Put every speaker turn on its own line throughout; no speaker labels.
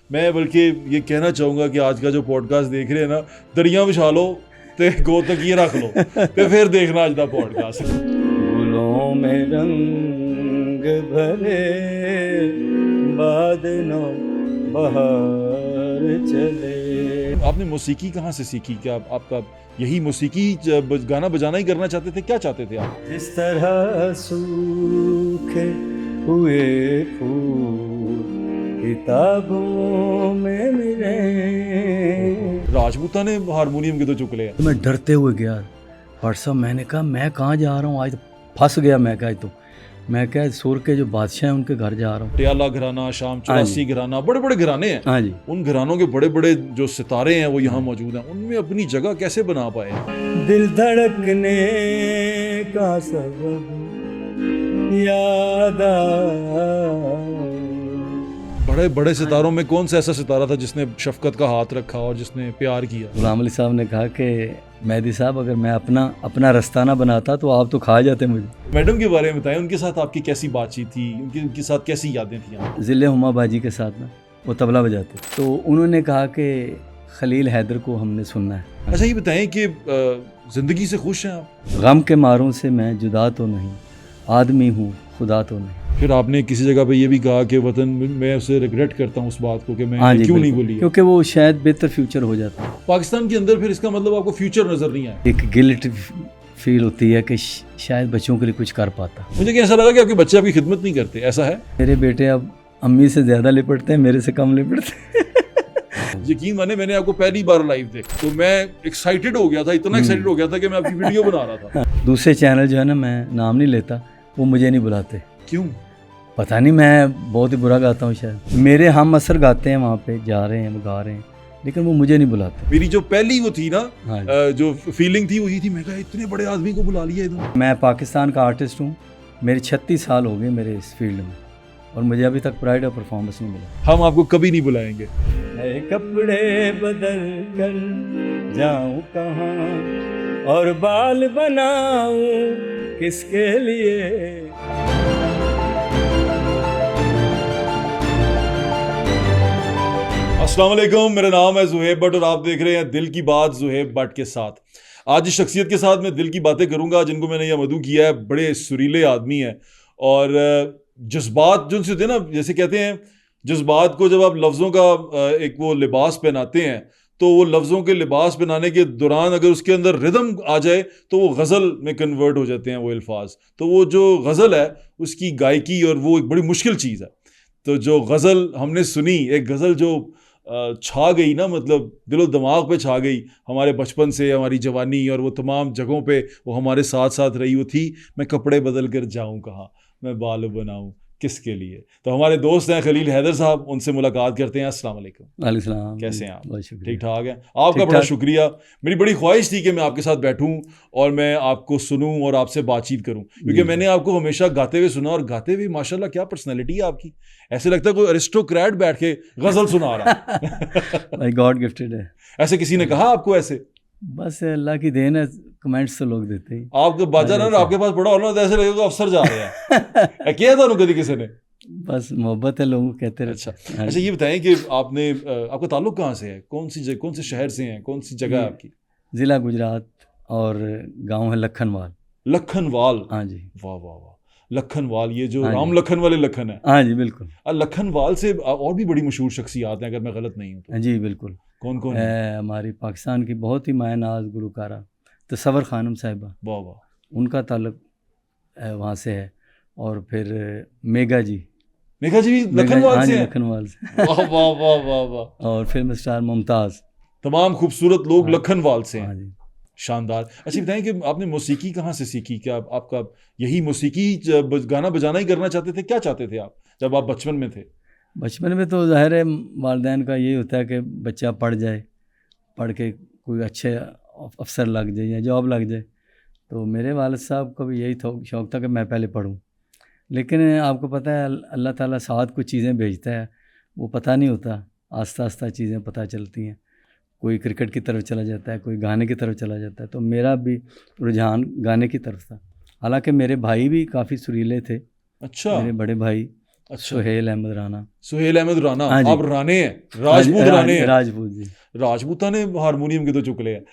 मैं बल्कि ये कहना चाहूँगा कि आज का जो पॉडकास्ट देख रहे हैं ना, दरिया विछा लो ते गो तक ये रख लो ते फिर देखना आज का पॉडकास्ट।
फूलों में रंग भरे बादलों बहार चले।
आपने मौसीकी कहाँ से सीखी? क्या आपका यही मौसीकी गाना बजाना ही करना चाहते थे? क्या चाहते थे आप?
जिस तरह सूखे हुए फूल किताबों में मिले।
राजपूता ने हारमोनियम के तो चुकले हैं।
तो मैं डरते हुए गया व्हाट्सअप, मैंने कहा मैं कहाँ जा रहा हूँ, आज तो फंस गया। मैं क्या सुर के जो बादशाह हैं उनके घर जा रहा हूँ।
टियाला घराना, शाम 84 घराना, बड़े बड़े घराने हैं।
हाँ जी,
उन घरानों के बड़े बड़े जो सितारे हैं वो यहाँ मौजूद हैं, उनमें अपनी जगह कैसे बना पाए?
दिल धड़कने का सबब याद
बड़े बड़े सितारों में कौन सा ऐसा सितारा था जिसने शफकत का हाथ रखा और जिसने प्यार किया?
गुलाम अली साहब ने कहा कि मेहदी साहब, अगर मैं अपना रास्ता ना बनाता तो आप तो खा जाते मुझे।
मैडम के बारे में बताएं, उनके साथ आपकी कैसी बातचीत थी, उनके साथ कैसी यादें थी आपकी?
ज़िले हुमा बाजी के साथ ना वो तबला बजाते, तो उन्होंने कहा कि खलील हैदर को हमने सुनना है।
अच्छा ये बताएं कि ज़िंदगी से खुश हैं आप?
गम के मारों से मैं जुदा तो नहीं, आदमी हूँ खुदा तो नहीं।
फिर आपने किसी जगह पे ये भी कहा कि वतन मैं उसे रिग्रेट करता हूँ उस बात को कि मैं क्यों नहीं बोली,
क्योंकि वो शायद बेहतर फ्यूचर हो जाता है
पाकिस्तान के अंदर। फिर इसका मतलब आपको फ्यूचर नज़र नहीं आया?
एक गिल्ट फील होती है कि शायद बच्चों के लिए कुछ कर पाता।
मुझे क्या ऐसा लगा कि आपके बच्चे आपकी खिदमत नहीं करते, ऐसा है?
मेरे बेटे अब अम्मी से ज़्यादा लिपटते हैं, मेरे से कम लिपटते हैं।
यकीन माने मैंने आपको पहली बार लाइव देखा तो मैं एक्साइटेड हो गया था, इतना एक्साइटेड हो गया था कि मैं आपकी वीडियो बना रहा था।
दूसरे चैनल जो है ना, मैं नाम नहीं लेता, वो मुझे नहीं बुलाते।
क्यों?
पता नहीं, मैं बहुत ही बुरा गाता हूँ शायद। मेरे हम असर गाते हैं वहाँ पे, जा रहे हैं गा रहे हैं, लेकिन वो मुझे नहीं बुलाते।
मेरी जो पहली वो थी ना,
हाँ
जो फीलिंग थी वही थी, मैं कहा इतने बड़े आदमी को बुला लिया इधर।
मैं पाकिस्तान का आर्टिस्ट हूँ, मेरे 36 साल हो गए मेरे इस फील्ड में, और मुझे अभी तक प्राइड और परफॉर्मेंस नहीं मिला।
हम आपको कभी नहीं बुलाएंगे।
नए कपड़े बदल कर जाऊँ कहाँ और बाल बनाऊँ किसके लिए।
अस्सलाम वालेकुम, मेरा नाम है ज़ुहैब भट्ट और आप देख रहे हैं दिल की बात ज़ुहैब भट्ट के साथ। आज इस शख्सियत के साथ मैं दिल की बातें करूंगा जिनको मैंने यह मदऊ किया है। बड़े सुरीले आदमी हैं और जज्बात जो होते हैं ना, जैसे कहते हैं जज्बात को जब आप लफ्ज़ों का एक वो लिबास पहनाते हैं तो वो लफ्ज़ों के लिबास पहनाने के दौरान अगर उसके अंदर रिदम आ जाए तो वो गज़ल में कन्वर्ट हो जाते हैं वो अल्फाज। तो वो जो गज़ल है उसकी गायकी और वो एक बड़ी मुश्किल चीज़ है। तो जो गज़ल हमने सुनी, एक गज़ल जो छा गई ना, मतलब दिलो दिमाग पे छा गई हमारे बचपन से, हमारी जवानी और वो तमाम जगहों पे वो हमारे साथ साथ रही, वो थी मैं कपड़े बदल कर जाऊं कहाँ, मैं बाल बनाऊं किसके लिए। तो हमारे दोस्त हैं खलील हैदर साहब, उनसे मुलाकात करते हैं। अस्सलाम वालेकुम।
वालेकुम सलाम।
कैसे हैं आप?
ठीक
ठाक हैं? आपका बड़ा शुक्रिया। मेरी बड़ी ख्वाहिश थी कि मैं आपके साथ बैठूं और मैं आपको सुनूं और आपसे बातचीट करूं, क्योंकि मैंने आपको हमेशा गाते हुए सुना और गाते हुए माशाल्लाह क्या पर्सनैलिटी है आपकी। ऐसे लगता है कोई अरिस्टोक्रेट बैठ के गजल सुना रहा
भाई गॉड गिफ्टेड है।
ऐसे किसी ने कहा आपको? ऐसे
बस अल्लाह की देन है, कमेंट्स तो लोग देते ही।
आपको बाजा ना आपके पास पड़ा होना तो ऐसे लगेगा अफसर जा रहे हैं। क्या था कभी किसी ने?
बस मोहब्बत है, लोग कहते रहते।
अच्छा ये बताएं कि आपने आपका ताल्लुक कहाँ से है? कौन से शहर से हैं? कौन सी जगह है आपकी?
ज़िला गुजरात और गांव है लखनवाल।
लखनवाल?
हाँ जी।
वाह वाह वाह, लखनवाल, ये जो राम लखन वाले लखन है।
हाँ जी बिल्कुल।
लखनवाल से और भी बड़ी मशहूर शख्सियात हैं अगर मैं गलत नहीं हूँ तो।
जी बिल्कुल।
कौन कौन
है? हमारी पाकिस्तान की बहुत ही मायनाज गुलकारा तसव्वुर खानम साहिबा,
वाह वाह,
उनका ताल्लुक वहाँ से है। और फिर मेघा जी
भी लखनवाल से हैं?
लखनवाल से।
वाह वाह वाह वाह वाह।
और फिल्म स्टार मुमताज़,
तमाम खूबसूरत लोग लखनवाल से हैं।
हाँ जी।
शानदार। अच्छा बताएं कि आपने मौसीकी कहाँ से सीखी? क्या आपका यही मौसीकी गाना बजाना ही करना चाहते थे? क्या चाहते थे आप जब आप बचपन में थे?
बचपन में तो ज़ाहिर है वालिदैन का यही होता है कि बच्चा पढ़ जाए, पढ़ के कोई अच्छे अफसर लग जाए या जॉब लग जाए। तो मेरे वालिद साहब को भी यही शौक़ था कि मैं पहले पढूं। लेकिन आपको पता है अल्लाह ताला साथ कुछ चीज़ें भेजता है, वो पता नहीं होता, आस्ता आस्ता चीज़ें पता चलती हैं। कोई क्रिकेट की तरफ चला जाता है, कोई गाने की तरफ चला जाता है। तो मेरा भी रुझान गाने की तरफ था। हालांकि मेरे भाई भी काफ़ी सुरीले थे।
अच्छा।
मेरे बड़े भाई
अच्छा,
सुहेल अहमद राना।
सुहेल अहमद राना,
हाँ जी।
आप राणे हैं, राजपूत राणे हैं।
राजपूत जी।
राजपूता ने हारमोनियम के तो चुकले हैं।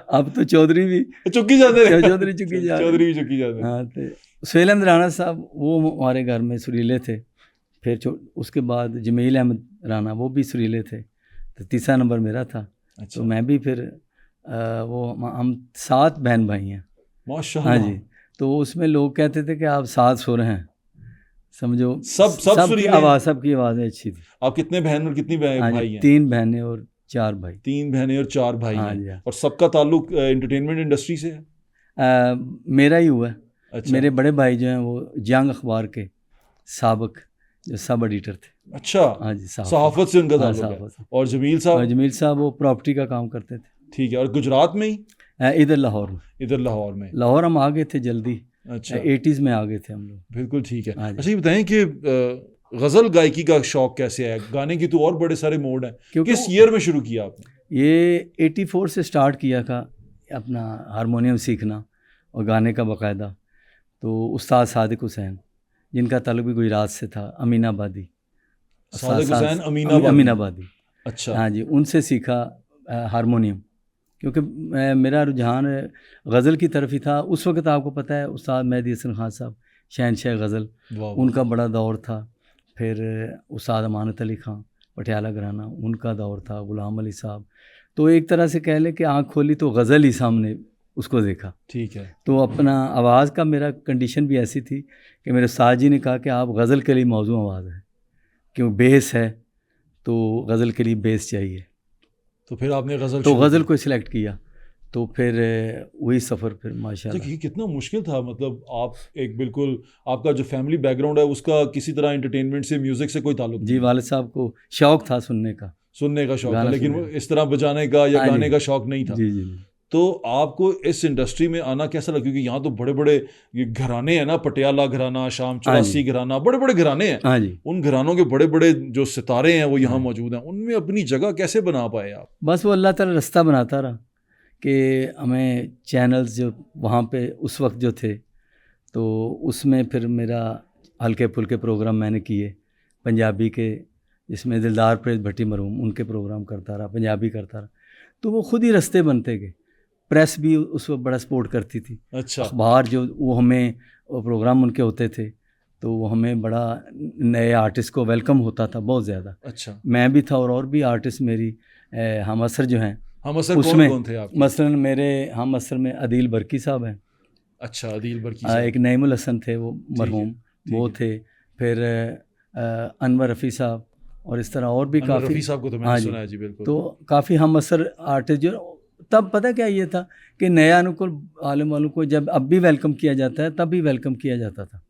अब तो चौधरी भी
चुकी जाते हैं,
चौधरी चुकी जा रहे
चौधरी
हैं।
भी चुकी जाते हैं।
हाँ, तो सुहेल अहमद राना साहब वो हमारे घर में सुरीले थे। फिर उसके बाद जमील अहमद राना, वो भी सुरीले थे। तो तीसरा नंबर मेरा था।
अच्छा,
तो मैं भी फिर वो हम 7 बहन भाई हैं।
माशाल्लाह।
हाँ जी। तो उसमें लोग कहते थे कि आप 7 सुर हैं, समझो।
सब
सबकी
सुरीले हैं?
आवाज़, सबकी आवाज़ें अच्छी थी।
आप कितने बहन और कितनी
हाँ जी,
भाई हैं?
3 बहनें और 4 भाई।
3 बहनें और 4 भाई
हाँ
हैं।
जी, हाँ।
और सबका ताल्लुक एंटरटेनमेंट इंडस्ट्री से है?
मेरा ही हुआ है।
अच्छा,
मेरे बड़े भाई जो हैं वो जंग अखबार के साबिक जो सब एडिटर थे।
अच्छा,
हाँ जी,
सहाफत से उनका
हाँ,
ताल्लुक है।
सहाफत से।
और जमील
और
साहब?
जमील साहब वो प्रॉपर्टी का काम करते थे।
ठीक है, और गुजरात में ही?
इधर लाहौर में।
इधर लाहौर में।
लाहौर हम आ गए थे जल्दी,
अच्छा,
80s में आ गए थे हम लोग।
बिल्कुल ठीक है।
हाँ जी।
अच्छा, ये बताएं कि गज़ल गायकी का शौक कैसे आया? गाने की तो और बड़े सारे मोड हैं,
क्योंकि
किस ईयर में शुरू किया आपने?
ये 84 से स्टार्ट किया था अपना हारमोनियम सीखना और गाने का बाकायदा। तो उस्ताद सादिक हुसैन, जिनका ताल्लुक भी गुजरात से था, अमीनाबादी।
सादिक हुसैन अमीनाबादी।
अमीनाबादी।
अच्छा,
हाँ जी, उनसे सीखा हारमोनियम। क्योंकि मेरा रुझान गज़ल की तरफ ही था। उस वक्त आपको पता है उस्ताद मेहदी हसन खान साहब, शहनशाह गज़ल,
वाह,
उनका बड़ा दौर था। फिर उस्ताद अमानत अली खां पटियाला घराना, उनका दौर था, ग़ुलाम अली साहब। तो एक तरह से कह लें कि आँख खोली तो गज़ल ही सामने उसको देखा।
ठीक है।
तो अपना आवाज़ का मेरा कंडीशन भी ऐसी थी कि मेरे उस्ताद जी ने कहा कि आप गज़ल के लिए मौजू आवाज़ है, क्यों बेस है तो गज़ल के लिए बेस चाहिए।
तो फिर आपने गज़ल
तो
शुरू
गज़ल
की।
को सिलेक्ट किया। तो फिर वही सफ़र फिर माशाल्लाह।
देखिए कितना मुश्किल था, मतलब आप एक बिल्कुल, आपका जो फैमिली बैकग्राउंड है उसका किसी तरह एंटरटेनमेंट से, म्यूज़िक से कोई ताल्लुक
जी,
नहीं,
वालिद साहब को शौक़ था सुनने का,
सुनने का शौक था,
गाना
लेकिन
सुनने
वो
का।
इस तरह बजाने का या
हाँ
गाने
जी।
का शौक नहीं था।
जी, जी, जी।
तो आपको इस इंडस्ट्री में आना कैसा लगा? क्योंकि यहाँ तो बड़े बड़े ये घराने हैं ना, पटियाला घराना, शाम
हाँ
84
जी।
घराना, बड़े बड़े घराने हैं।
हाँ जी।
उन घरानों के बड़े बड़े जो सितारे हैं वो यहाँ
हाँ।
मौजूद हैं, उनमें अपनी जगह कैसे बना पाए आप?
बस वो अल्लाह ताला रास्ता बनाता रहा कि हमें चैनल्स जो वहाँ पे उस वक्त जो थे, तो उसमें फिर मेरा हल्के फुल्के प्रोग्राम मैंने किए पंजाबी के, जिसमें दिलदार प्रेस भट्टी मरहूम उनके प्रोग्राम करता रहा, पंजाबी करता रहा। तो वो खुद ही रास्ते बनते गए। प्रेस भी उस वक्त बड़ा सपोर्ट करती थी।
अच्छा,
अखबार जो वो हमें वो प्रोग्राम उनके होते थे, तो वो हमें बड़ा नए आर्टिस्ट को वेलकम होता था बहुत ज़्यादा।
अच्छा,
मैं भी था और भी आर्टिस्ट मेरी हम असर जो हैं
हम असर
उसमें,
कौन थे आपके?
मसलन मेरे हम असर में अदील बरकी साहब हैं।
अच्छा, अदील बरकी साहब।
एक नईमुल हसन थे वो मरहूम, वो
है।
थे। फिर अनवर रफ़ी साहब और इस तरह और भी
अनवर
काफ़ी।
रफ़ी साहब को तो मैंने
हाँ जी।
सुना है जी, बिल्कुल।
तो काफ़ी हम असर आर्टिस्ट जो, तब पता क्या ये था कि नया अनुकूल आलम वालों को जब अब भी वेलकम किया जाता है, तब भी वेलकम किया जाता था।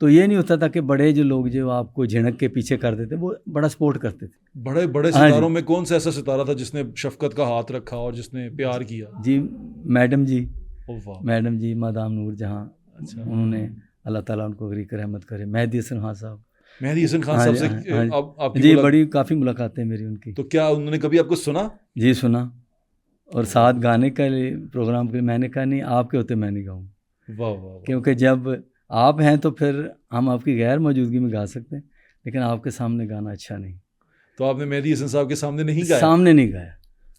तो ये नहीं होता था कि बड़े जो लोग जो आपको झिड़क के पीछे कर देते, वो बड़ा सपोर्ट करते थे।
बड़े बड़े
हाँ जी।
सितारों में कौन सा ऐसा सितारा था जिसने शफकत का हाथ रखा और जिसने प्यार किया?
जी, मैडम जी,
ओ वाह,
मैडम जी मादाम नूर जहाँ,
अच्छा।
उन्होंने अल्लाह ताला उनको गरीक रहमत करे। मेहदी हसन खान साहब।
मेहदी हसन खान
हाँ
साहब
जी,
से
हाँ जी।
आपकी
जी, बड़ी काफ़ी मुलाकातें मेरी उनकी।
तो क्या उन्होंने कभी आपको सुना?
जी, सुना। और साथ गाने का प्रोग्राम के मैंने कहा नहीं, आपके होते मैं नहीं गाऊँ।
वाह वाह वाह।
क्योंकि जब आप हैं तो फिर हम आपकी गैर मौजूदगी में गा सकते हैं, लेकिन आपके सामने गाना अच्छा नहीं।
तो आपने मेहदी हसन साहब के सामने नहीं गाया?
सामने नहीं गाया,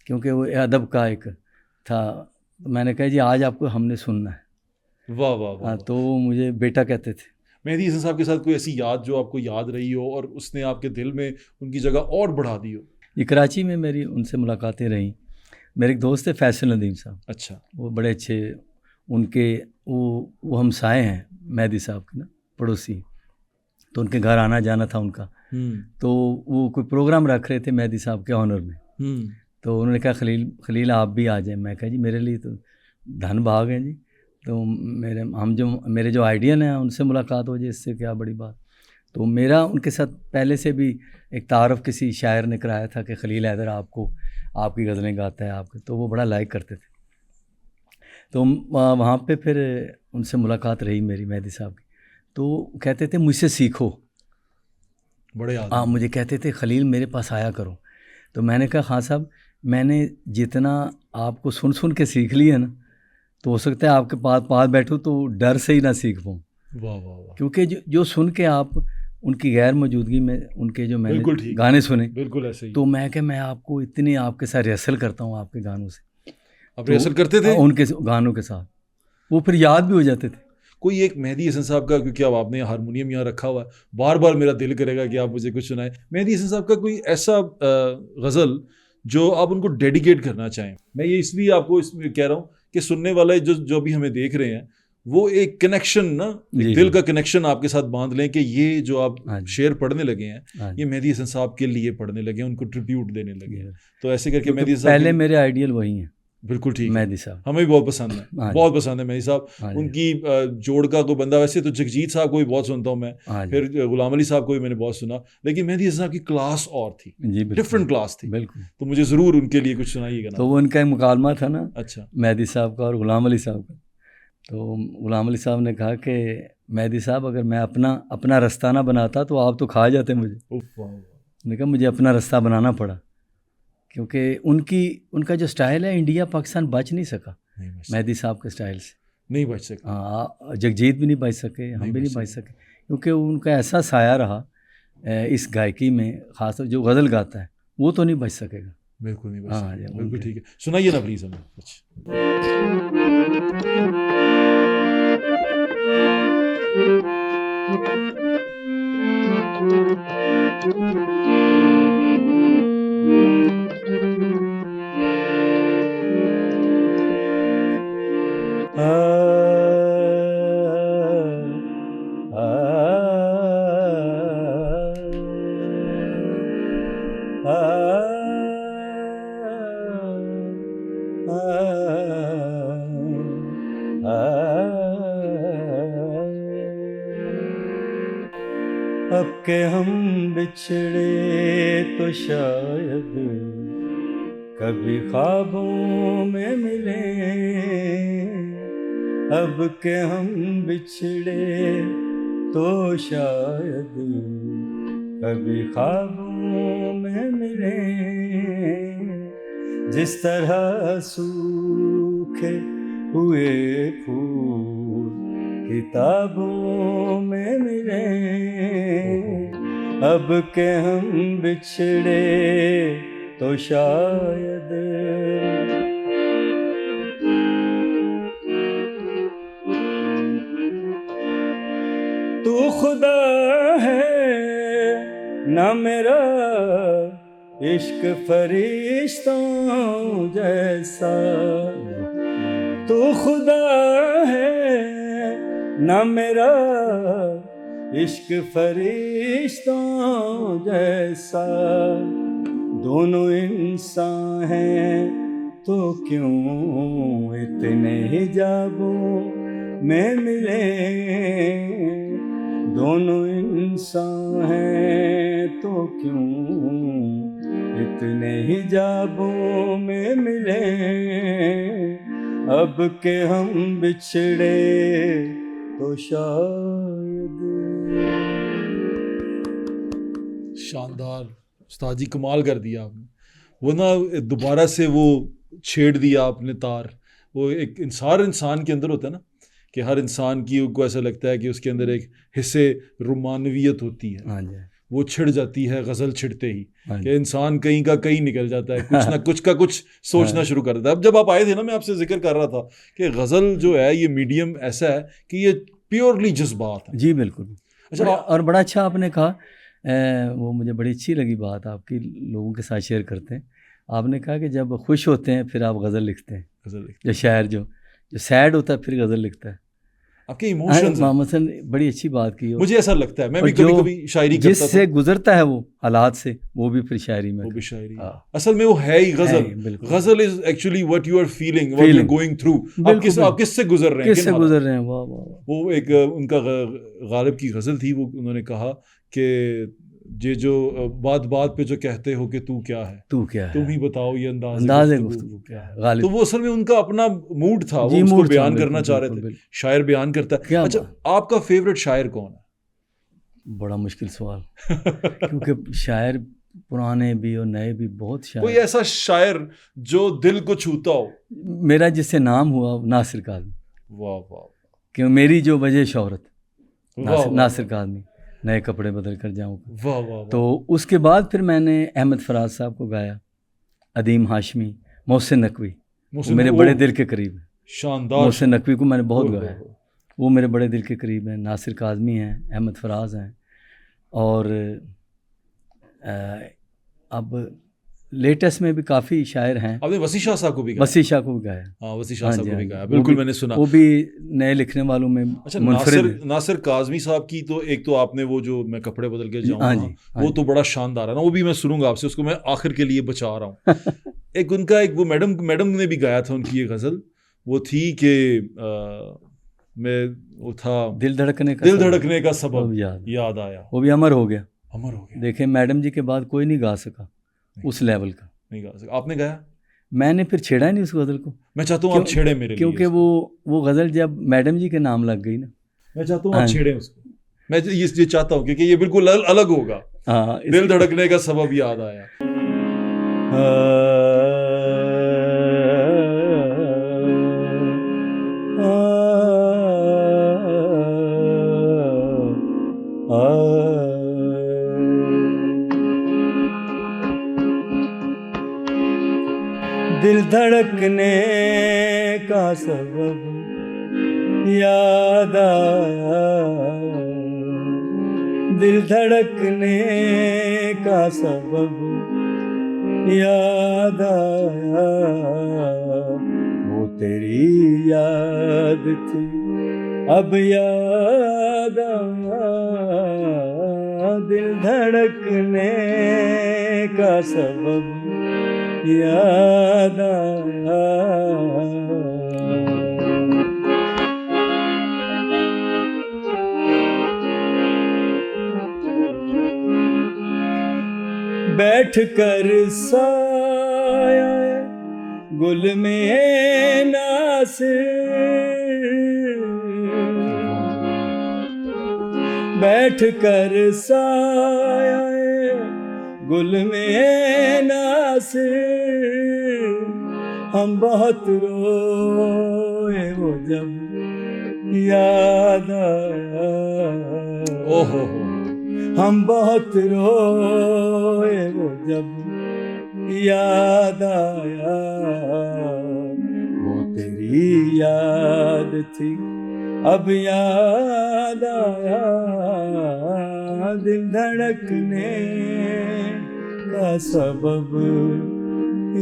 क्योंकि वो अदब का एक था। मैंने कहा जी आज आपको हमने सुनना है।
वाह वाह वाह।
तो वो मुझे बेटा कहते थे।
मेहदी हसन साहब के साथ कोई ऐसी याद जो आपको याद रही हो और उसने आपके दिल में उनकी जगह और बढ़ा दी हो?
ये कराची में मेरी उनसे मुलाकातें रहीं। मेरे एक दोस्त थे फैसल नदीम साहब।
अच्छा,
वो बड़े अच्छे, उनके वो हमसाए हैं मेहदी साहब के ना, पड़ोसी। तो उनके घर आना जाना था उनका। तो वो कोई प्रोग्राम रख रहे थे मेहदी साहब के ऑनर में। तो उन्होंने कहा खलील आप भी आ जाएं। मैं कहा जी मेरे लिए तो धन भाग है जी, तो मेरे जो आइडियल हैं उनसे मुलाकात हो जाए, इससे क्या बड़ी बात। तो मेरा उनके साथ पहले से भी एक तारफ़ किसी शायर ने कराया था कि खलील हैदर आपकी गज़लें गाता है आपके, तो वो बड़ा लाइक करते थे। तो वहाँ पे फिर उनसे मुलाकात रही मेरी मेहदी साहब की। तो कहते थे मुझसे सीखो।
बड़े आदमी।
मुझे कहते थे खलील मेरे पास आया करो। तो मैंने कहा हाँ साहब, मैंने जितना आपको सुन के सीख लिया ना, तो हो सकता है आपके पास बैठूँ तो डर से ही ना सीख पाऊँ।
वाह वाह वाह,
क्योंकि जो सुन के आप उनकी गैर मौजूदगी में उनके जो
बिल्कुल
मैंने
ठीक,
गाने सुने,
बिल्कुल ऐसे ही।
तो मैं आपको इतनी आपके साथ रिहर्सल करता हूँ आपके गानों से,
आप रिहर्सल करते थे?
उनके गानों के साथ वो फिर याद भी हो जाते थे।
कोई एक मेहदी हसन साहब का, क्योंकि अब आपने हारमोनियम यहाँ रखा हुआ है, बार बार मेरा दिल करेगा कि आप मुझे कुछ सुनाएं। मेहदी हसन साहब का कोई ऐसा गज़ल जो आप उनको डेडिकेट करना चाहें। मैं ये इसलिए आपको इसमें कह रहा हूँ कि सुनने वाले जो भी हमें देख रहे हैं, वो एक कनेक्शन ना, एक
जी,
दिल
जी।
का कनेक्शन आपके साथ बांध लें कि ये जो आप
हाँ जी,
शेर पढ़ने लगे हैं,
हाँ जी।
ये मेहदी हसन साहब के लिए पढ़ने लगे हैं, उनको ट्रिब्यूट देने लगे हैं। तो ऐसे करके
क्योंकि
मेहदी हसन साहब
पहले
के,
मेरे आइडियल वही हैं,
बिल्कुल ठीक है,
मेहदी साहब।
हमें भी बहुत पसंद है,
हाँ जी,
बहुत पसंद है मेहदी साहब।
हाँ जी,
उनकी जोड़ का कोई बंदा, वैसे तो जगजीत साहब को भी बहुत सुनता हूँ मैं,
हाँ जी,
फिर गुलाम अली साहब को भी मैंने बहुत सुना, लेकिन मेहदी हसन साहब की क्लास और थी,
जी बिल्कुल,
डिफरेंट क्लास थी।
बिल्कुल।
तो मुझे ज़रूर उनके लिए कुछ सुनाइएगा
तो
ना।
वो उनका एक मुकालमा था ना,
अच्छा,
मेहदी साहब का और गुलाम अली साहब का। तो गुलाम अली साहब ने कहा कि मेहदी साहब, अगर मैं अपना रास्ता ना बनाता तो आप तो खा जाते मुझे।
उफ, वाह, वाह,
मैंने कहा मुझे अपना रास्ता बनाना पड़ा, क्योंकि उनका जो स्टाइल है, इंडिया पाकिस्तान बच नहीं सका
नहीं बच
मेहदी साहब के स्टाइल से।
नहीं बच सकता,
हाँ, जगजीत भी नहीं बच सके, हम
नहीं
भी
बच
नहीं बच सके, क्योंकि उनका ऐसा साया रहा इस गायकी में, खासतौर जो गज़ल गाता है वो तो नहीं बच सकेगा।
बिल्कुल नहीं बच
हाँ
सकता,
जी,
बिल्कुल
उनके।
ठीक है, सुनाइए ना प्लीज़ हमें कुछ।
अब के हम बिछड़े तो शायद कभी ख्वाबों में मिले, अब के हम बिछड़े तो शायद कभी ख्वाबों में मिले, जिस तरह सूखे हुए फूल किताबों में मिले, अब के हम बिछड़े तो शायद तू खुदा है ना मेरा इश्क फरिश्तों जैसा, तू खुदा है ना मेरा इश्क फरिश्तों जैसा, दोनों इंसान हैं तो क्यों इतने हिजाबों में मिले, दोनों इंसान हैं तो क्यों इतने हिजाबों में मिले, अब के हम बिछड़े तो शायद।
शानदार उस्ताद जी, कमाल कर दिया आपने। वो ना दोबारा से वो छेड़ दिया आपने तार, वो एक इंसान के अंदर होता है ना, कि हर इंसान की को ऐसा लगता है कि उसके अंदर एक हिस्से रुमानवियत होती है,
हाँ जी,
वो छिड़ जाती है गज़ल छिड़ते ही,
हाँ जी।
कि इंसान कहीं का कहीं निकल जाता है, कुछ ना कुछ का कुछ सोचना शुरू कर देता है। अब जब आप आए थे ना, मैं आपसे जिक्र कर रहा था कि गज़ल जो है ये मीडियम ऐसा है कि ये प्योरली जज्बात है।
जी बिल्कुल।
अच्छा,
और बड़ा अच्छा आपने कहा, वो मुझे बड़ी अच्छी लगी बात आपकी, लोगों के साथ शेयर करते हैं। आपने कहा कि जब खुश होते हैं फिर आप गज़ल लिखते हैं,
गज़ल
जो शायर जो सैड होता है फिर गज़ल लिखता है।
आपके इमोशंस हैं।
मोहम्मद हसन बड़ी अच्छी बात की।
मुझे ऐसा लगता है, मैं
और
भी कभी कभी शायरी करता था,
जिससे गुजरता है वो हालात से, वो भी फिर शायरी में
वो भी शायरी है।
हाँ।
असल में वो है ही गज़ल।
है, बिल्कुल।
Ghazal is actually what you are feeling, what you are going through. आप किससे गुजर रहे हैं,
किससे गुजर रहे हैं। वाह वाह वाह।
वो एक उनका गालिब की गज़ल थी, वो उन्होंने कहा कि ये जो बात बात पे जो कहते हो कि तू क्या है,
तू क्या है,
तुम ही बताओ ये अंदाज़
गुफ्तगू क्या है। गालिब
तो वो असल में उनका अपना मूड था,
जी,
वो उसको
मूड था,
बयान
बिल्कुल,
करना चाह रहे
बिल्कुल,
थे।
बिल्कुल।
शायर बयान करता है।
क्या
अच्छा,
बात।
आपका फेवरेट शायर कौन है?
बड़ा मुश्किल सवाल, क्योंकि शायर पुराने भी और नए भी बहुत शायर।
कोई ऐसा शायर जो दिल को छूता हो?
मेरा जिससे नाम हुआ नासिर काज़मी,
वाह वाह,
कि मेरी जो वजह शोहरत, नासिर काज़मी, नए कपड़े बदल कर जाऊँ।
वाह वाह वाह।
तो उसके बाद फिर मैंने अहमद फराज साहब को गाया, अदीम हाशमी, मोहसिन नकवी, वो मेरे बड़े दिल के करीब है।
शानदार।
मोहसिन नकवी को मैंने बहुत
ओह,
गाया,
ओह,
वो मेरे बड़े दिल के करीब हैं। नासिर काज़मी हैं, अहमद फराज हैं, और अब लेटेस्ट में भी काफ़ी शायर हैं।
आपने वसी शाह साहब को भी गाया?
वसी शाह को भी गाया।
हाँ, वसी शाह
हाँ
साहब
जी,
को
हाँ
भी
जी,
गाया,
वो
बिल्कुल
भी-
मैंने सुना।
वो भी नए लिखने वालों में
अच्छा,
मुनफरिद है।
नासिर काज़मी साहब की तो एक तो आपने वो जो मैं कपड़े बदल के
हाँ
जाऊँगा,
जी, हाँ
वो
जी।
तो बड़ा शानदार है ना, वो भी मैं सुनूंगा आपसे, उसको मैं आखिर के लिए बचा रहा हूँ। एक उनका एक वो मैडम ने भी गाया था उनकी ये गज़ल, वो थी कि मैं वो था
दिल धड़कने का
दिल
सबब,
धड़कने का
वो
सबब
भी याद,
याद आया।
वो भी अमर हो गया।
अमर हो गया।
देखें, मैडम जी के बाद कोई नहीं गा सका उस लेवल का।
नहीं गा सका, आपने गाया?
मैंने फिर छेड़ा नहीं उस गज़ल को,
मैं चाहता हूँ आप छेड़े मेरे लिए
क्योंकि
उसको।
वो गज़ल जब मैडम जी के नाम लग गई ना,
मैं चाहता हूँ
हाँ
आप
जी।
छेड़े उसको, मैं ये चाहता हूँ, क्योंकि ये बिल्कुल अलग होगा।
हाँ,
दिल धड़कने का सबब याद आया।
दिल धड़कने का सबब याद आया, दिल धड़कने का सबब याद आया, वो तेरी याद थी अब याद आया, दिल धड़कने का सबब याद आया। बैठ कर साया गुल में नासिर, बैठ कर साया गुल में नासिर, हम बहुत रोए वो जब याद आया,
ओहो,
हम बहुत रोए वो जब याद आया, वो तेरी याद थी अब याद आया, दिल धड़कने का सबब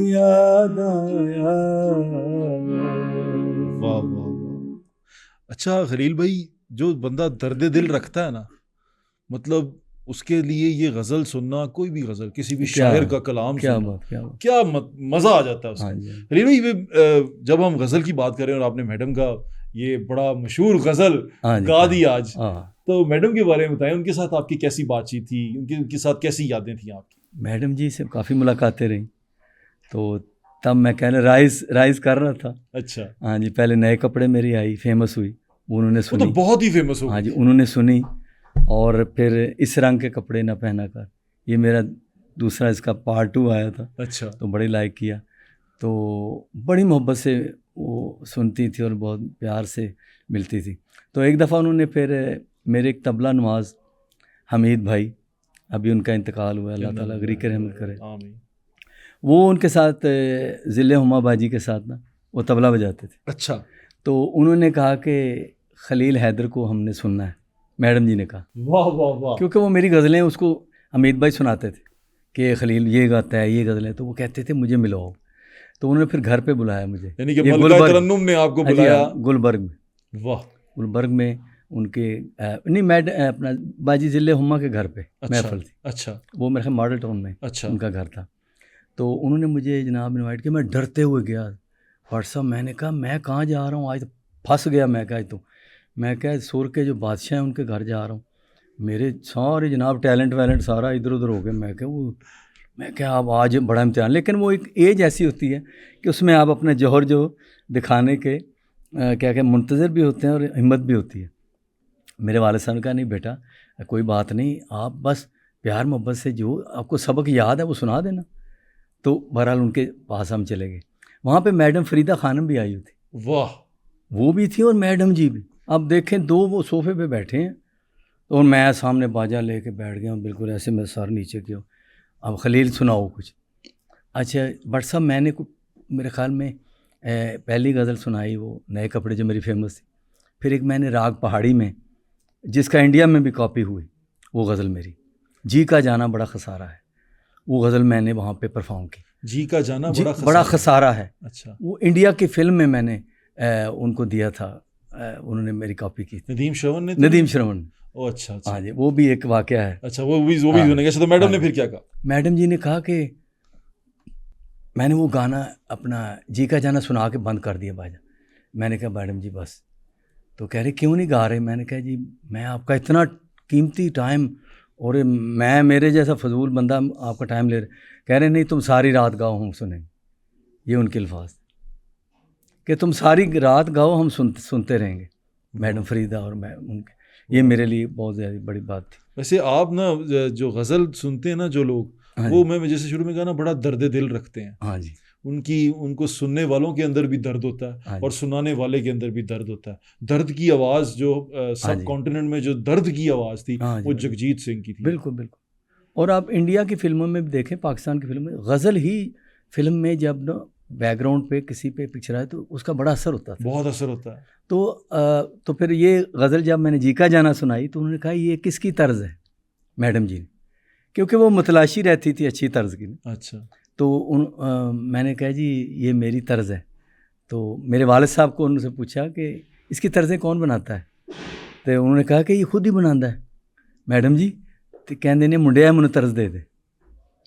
याद आया।
वाह वाह वाह। अच्छा खलील भाई, जो बंदा दर्द दिल रखता है ना, मतलब उसके लिए ये गज़ल सुनना, कोई भी गज़ल, किसी भी शायर का कलाम सुनना, क्या मज़ा आ जाता है उसका। खलील भाई, जब हम गज़ल की बात करें और आपने मैडम का ये बड़ा मशहूर गज़ल गा दी आज, तो मैडम के बारे में बताएं, उनके साथ आपकी कैसी बातचीत थी, उनके साथ कैसी यादें थी आपकी?
मैडम जी से काफ़ी मुलाकातें रहीं, तो तब मैं कहने राइज कर रहा था।
अच्छा,
हाँ जी, पहले नए कपड़े मेरी आई, फेमस हुई, उन्होंने सुनी,
वो तो बहुत ही फेमस हो गई।
हाँ जी, उन्होंने सुनी, और फिर इस रंग के कपड़े ना पहना कर, ये मेरा दूसरा इसका पार्ट 2 आया था।
अच्छा,
तो बड़ी लाइक किया, तो बड़ी मोहब्बत से वो सुनती थी और बहुत प्यार से मिलती थी। तो एक दफ़ा उन्होंने फिर मेरे एक तबला नवाज हमीद भाई, अभी उनका इंतकाल हुआ, अल्लाह ताला गरीक रहमत करे, वो उनके साथ ज़िले हुमा बाजी के साथ ना वो तबला बजाते थे।
अच्छा,
तो उन्होंने कहा कि खलील हैदर को हमने सुनना है। मैडम जी ने कहा,
वाह वाह वाह,
क्योंकि वो मेरी गज़लें उसको हमीद भाई सुनाते थे कि खलील ये गाता है, ये गज़लें, तो वो कहते थे मुझे मिलाओ। तो उन्होंने फिर घर पे बुलाया मुझे,
यानी कि मलका तरन्नुम ने आपको बुलाया
गुलबर्ग में।
वाह,
गुलबर्ग में उनके नहीं, अपना बाजी ज़िले हुमा के घर पे महफिल थी।
अच्छा,
वो मेरे ख्याल मॉडल टाउन में
अच्छा,
उनका घर था। तो उन्होंने मुझे जनाब इनवाइट किया, मैं डरते हुए गया व्हाट्सअप। मैंने कहा मैं कहाँ जा रहा हूँ, आज तो फंस गया। मैं कहा तो मैं क्या सुर के जो बादशाह हैं उनके घर जा रहा हूँ, मेरे सारे जनाब टैलेंट सारा इधर उधर हो गया। मैं क्या अब आज बड़ा इम्तिहान। लेकिन वो एक एज ऐसी होती है कि उसमें आप अपने जौहर जो दिखाने के क्या मुंतज़र भी होते हैं और हिम्मत भी होती है। मेरे वालिद साहब ने कहा नहीं बेटा कोई बात नहीं, आप बस प्यार मोहब्बत से जो आपको सबक याद है वो सुना देना। तो बहरहाल उनके पास हम चले गए। वहाँ पे मैडम फरीदा खानम भी आई हुई थी।
वाह,
वो भी थी और मैडम जी भी। अब देखें, दो वो सोफे पे बैठे हैं और मैं सामने बाजा लेके बैठ गया हूँ, बिल्कुल ऐसे मैं सर नीचे किया, अब खलील सुनाओ कुछ। अच्छा बट साहब मैंने मेरे ख्याल में पहली गज़ल सुनाई वो नए कपड़े जो मेरी फेमस थी, फिर एक मैंने राग पहाड़ी में जिसका इंडिया में भी कॉपी हुई वो गज़ल मेरी जी का जाना बड़ा खसारा है, वो गज़ल मैंने वहाँ पे परफॉर्म की।
जी का जाना
बड़ा खसारा है।
अच्छा,
वो इंडिया की फिल्म में मैंने उनको दिया था, उन्होंने मेरी कॉपी की थी।
नदीम श्रवण ने?
नदीम श्रवण।
ओ अच्छा अच्छा,
हाँ जी, वो भी एक वाकया है।
अच्छा, वो भी सुनेंगे। अच्छा, तो मैडम ने फिर क्या कहा?
मैडम जी ने कहा कि मैंने वो गाना अपना जी का जाना सुना के बंद कर दिया बाजा। मैंने कहा मैडम जी बस। तो कह रहे क्यों नहीं गा रहे? मैंने कहा जी मैं आपका इतना कीमती टाइम, और मैं मेरे जैसा फजूल बंदा आपका टाइम ले रहे। कह रहे नहीं तुम सारी रात गाओ हम सुनेंगे। ये उनके अल्फाज कि तुम सारी रात गाओ हम सुनते रहेंगे। मैडम फरीदा और मैं उनके, ये मेरे लिए बहुत ज़्यादा बड़ी बात थी।
वैसे आप ना जो गज़ल सुनते हैं ना जो लोग, वो मैं जैसे शुरू में कहा ना, बड़ा दर्द दिल रखते हैं।
हाँ जी,
उनको सुनने वालों के अंदर भी दर्द होता है और सुनाने वाले के अंदर भी दर्द होता है। दर्द की आवाज़ जो सब कॉन्टिनेंट में जो दर्द की आवाज़ थी वो जगजीत सिंह की थी।
बिल्कुल बिल्कुल। और आप इंडिया की फिल्मों में भी देखें, पाकिस्तान की फिल्मों में गज़ल ही फिल्म में जब ना बैकग्राउंड पे किसी पे पिक्चर आए तो उसका बड़ा असर होता था,
बहुत असर होता है।
तो फिर ये गज़ल जब मैंने जी का जाना सुनाई तो उन्होंने कहा ये किसकी तर्ज है मैडम जी ने, क्योंकि वो मतलाशी रहती थी अच्छी तर्ज की।
अच्छा,
तो मैंने कहा जी ये मेरी तर्ज है। तो मेरे वालिद साहब को उनसे पूछा कि इसकी तर्जें कौन बनाता है? तो उन्होंने कहा कि ये खुद ही बनाता है मैडम जी। तो कहते ने मुंडिया मैंने तर्ज दे दे,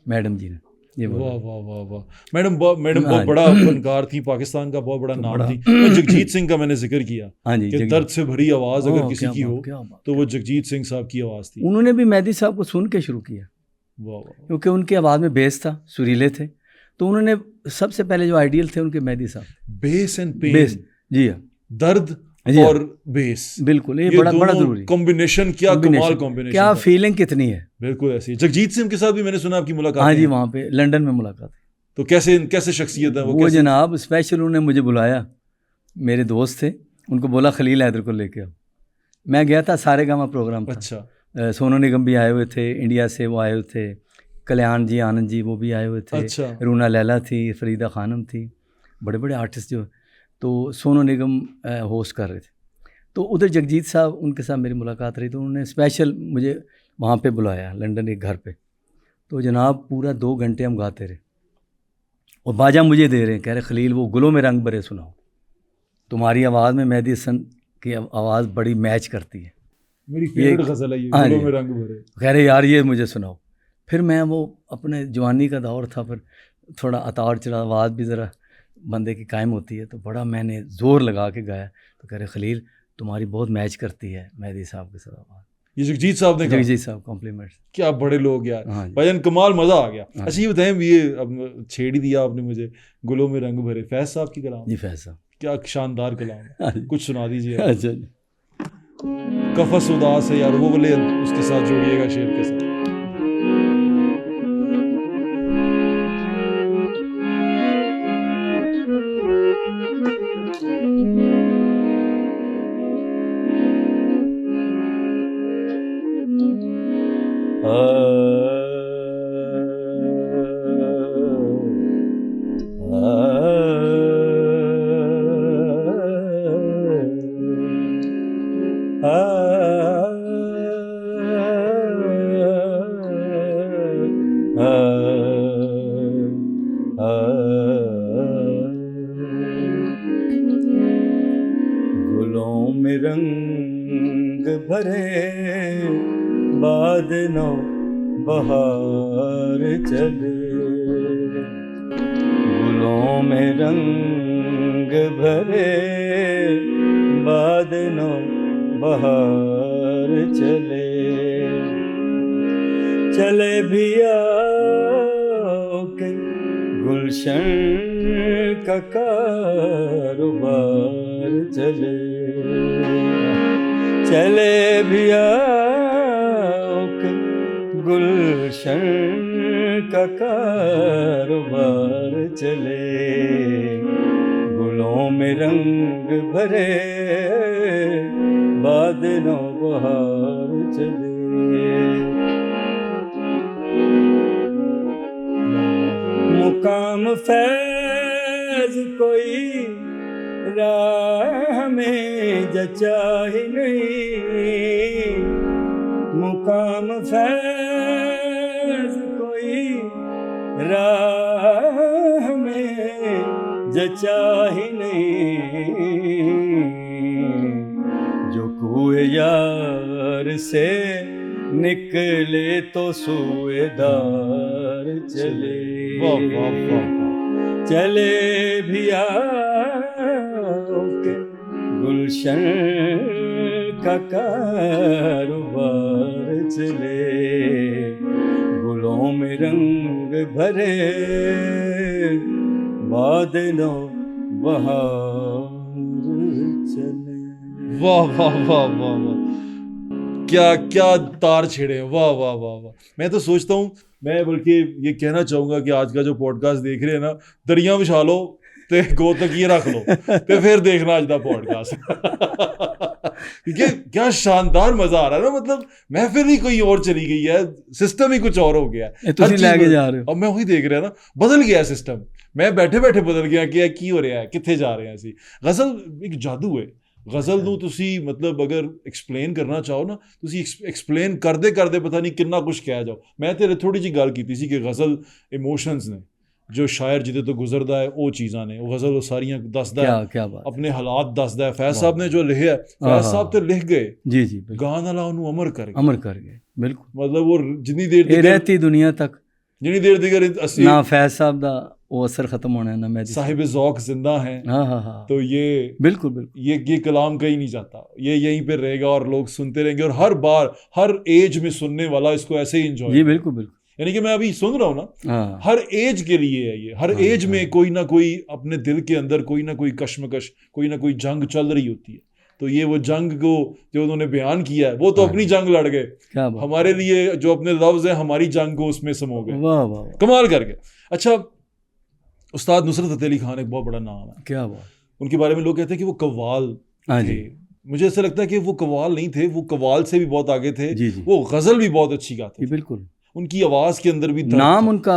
मैडम जी ने ये बोला।
वाह वाह वाह वाह। मैडम बहुत बड़ा फनकार थी, पाकिस्तान का बहुत बड़ा नाम थी। जगजीत सिंह का मैंने जिक्र किया,
हाँ जी,
कि दर्द से भरी आवाज़ अगर किसी की हो तो वो जगजीत सिंह साहब की आवाज़ थी।
उन्होंने भी मेहदी साहब को सुन के शुरू किया, क्योंकि उनकी आवाज़ में बेस था, सुरीले थे। तो उन्होंने सबसे पहले जो आइडियल थे उनके मेहदी साहब,
बेस एंड पेन।
बेस, जी हाँ,
दर्द और बेस,
बिल्कुल ये बड़ा जरूरी
कॉम्बिनेशन। क्या कमाल कॉम्बिनेशन,
क्या फीलिंग कितनी है।
बिल्कुल ऐसी। जगजीत सिंह के साथ भी मैंने सुना आपकी मुलाकात।
हाँ जी, वहाँ पे लंदन में मुलाकात।
तो कैसे शख्सियत है
वो जनाब स्पेशल उन्होंने मुझे बुलाया, मेरे दोस्त थे, उनको बोला खलील हैदर को लेके आओ। मैं गया था, सारे गामा प्रोग्राम था।
अच्छा,
सोनू निगम भी आए हुए थे, इंडिया से वो आए हुए थे, कल्याण जी आनंद जी वो भी आए हुए थे।
अच्छा,
रूना लैला थी, फरीदा खानम थी, बड़े बड़े आर्टिस्ट जो। तो सोनू निगम होस्ट कर रहे थे, तो उधर जगजीत साहब उनके साथ मेरी मुलाकात रही, तो उन्होंने स्पेशल मुझे वहाँ पे बुलाया लंदन एक घर पे। तो जनाब पूरा 2 घंटे हम गाते रहे, और बाजा मुझे दे रहे हैं, कह रहे खलील वो गुलों में रंग भरे सुनाओ, तुम्हारी आवाज़ में मेहदी हसन की आवाज़ बड़ी मैच करती है,
मेरी फेवरेट गज़ल है ये, गुलों में रंग भरे।
कह रहे यार ये मुझे सुनाओ। फिर मैं वो अपने जवानी का दौर था, फिर थोड़ा अतार चढ़ा, आवाज़ भी ज़रा बंदे की कायम होती है, तो बड़ा मैंने ज़ोर लगा के गाया। तो कह रहे खलील तुम्हारी बहुत मैच करती है मेहदी साहब के साथ आवाज़।
ये जगजीत साहब ने कहा?
जगजीत साहब कॉम्प्लीमेंट।
क्या बड़े लोग यार।
हाँ
भाईजान कमाल, मज़ा आ गया। अच्छा ये बताएं, ये अब छेड़ ही दिया आपने मुझे, गुलों में रंग भरे, फैज़ साहब की कलाम।
जी फैज़ साहब,
क्या शानदार कलाम है, कुछ सुना दीजिए।
अच्छा,
कफस उदास है यार, वो बोले उसके साथ जोड़िएगा शेर के साथ।
गुलों में रंग भरे बाद नौ बहार चले, गुलों में रंग भरे बाद नौ बहार चले, चले भी आओ के गुलशन का कारोबार चले, चले भी आओ के गुलशन का कारोबार चले, गुलों में रंग भरे बाद नौ बहार चले। मुकाम फैज कोई राह में जचा ही नहीं, मुकाम फैज कोई राह में जचा ही नहीं, जो कुए यार से निकले तो सुएदार चले।
वाह वाह वाह,
चले भी के गुलशन का कारोबार चले, गुलों में रंग भरे बादलों बहार चले।
वाह वाह वाह वाह वाह, क्या क्या तार छेड़े हैं, वाह वाह वाह वाह। मैं तो सोचता हूँ, मैं बल्कि ये कहना चाहूंगा कि आज का जो पॉडकास्ट देख रहे हैं ना, दरिया विछा लो ते गो तक ये रख लो ते फिर देखना आज का पॉडकास्ट। क्योंकि क्या शानदार मजा आ रहा है ना, मतलब महफिल ही कोई और चली गई है, सिस्टम ही कुछ और हो गया है।
तुसी लेके जा रहे हो,
अब मैं वही देख रहा ना, बदल गया सिस्टम, मैं बैठे बैठे बदल गया कि की हो रहा है, कितने जा रहे हैं ਅਸੀਂ। गजल एक जादू है, गजल ਨੂੰ ਤੁਸੀਂ मतलब अगर एक्सप्लेन करना चाहो ना, ਤੁਸੀਂ एक्सप्लेन ਕਰਦੇ ਕਰਦੇ ਪਤਾ ਨਹੀਂ ਕਿੰਨਾ ਕੁਝ ਕਹਿ ਜਾਓ। ਮੈਂ ਤੇਰੇ ਥੋੜੀ ਜੀ ਗੱਲ ਕੀਤੀ ਸੀ ਕਿ ਗਜ਼ਲ ਇਮੋਸ਼ਨਸ ਨੇ, ਜੋ ਸ਼ਾਇਰ ਜਿਹਦੇ ਤੋਂ ਗੁਜ਼ਰਦਾ ਹੈ ਉਹ ਚੀਜ਼ਾਂ ਨੇ, ਉਹ ਗਜ਼ਲ ਉਹ ਸਾਰੀਆਂ ਦੱਸਦਾ ਹੈ, ਆਪਣੇ ਹਾਲਾਤ ਦੱਸਦਾ ਹੈ। ਫੈਜ਼ ਸਾਹਿਬ ਨੇ ਜੋ ਲਿਖਿਆ, ਫੈਜ਼ ਸਾਹਿਬ ਤੇ ਲਿਖ ਗਏ
ਜੀ ਜੀ,
ਗਾਣ ਵਾਲਾ ਉਹਨੂੰ ਅਮਰ ਕਰ ਗਏ,
ਅਮਰ ਕਰ ਗਏ, ਬਿਲਕੁਲ।
मतलब वो जितनी देर
ਇਹ रहती दुनिया तक,
जितनी देर तक ਅਸੀਂ
ना फैज साहब ਦਾ वो असर खत्म होना है ना मेहदी
साहिब ज़ौक़ जिंदा हैं।
हाँ हाँ हाँ,
तो ये
बिल्कुल बिल्कुल,
ये कलाम कहीं नहीं जाता, ये यहीं पे रहेगा और लोग सुनते रहेंगे, और हर बार हर एज में सुनने वाला इसको ऐसे ही एंजॉय।
जी बिल्कुल बिल्कुल,
यानी कि मैं अभी सुन रहा हूँ ना,
हाँ,
हर एज के लिए है ये, हर एज में कोई ना कोई अपने दिल के अंदर कोई ना कोई कश्मकश, कोई ना कोई जंग चल रही होती है। तो ये वो जंग को जो उन्होंने बयान किया है, वो तो अपनी जंग लड़ गए,
क्या बात,
हमारे लिए जो अपने लफ्ज़ है हमारी जंग को उसमें समो गए।
वाह वाह,
कमाल कर गए। अच्छा, उस्ताद नुसरत फ़तेह अली खान एक बहुत बड़ा नाम है,
क्या बात,
उनके बारे में लोग कहते हैं कि वो कव्वाल थे।
हाँ जी
मुझे ऐसा लगता है कि वो कव्वाल नहीं थे, वो कव्वाल से भी बहुत आगे थे,
जी जी,
वो गज़ल भी बहुत अच्छी गाते
जी
थे,
बिल्कुल।
उनकी आवाज़ के अंदर भी दर्द
नाम
था,
उनका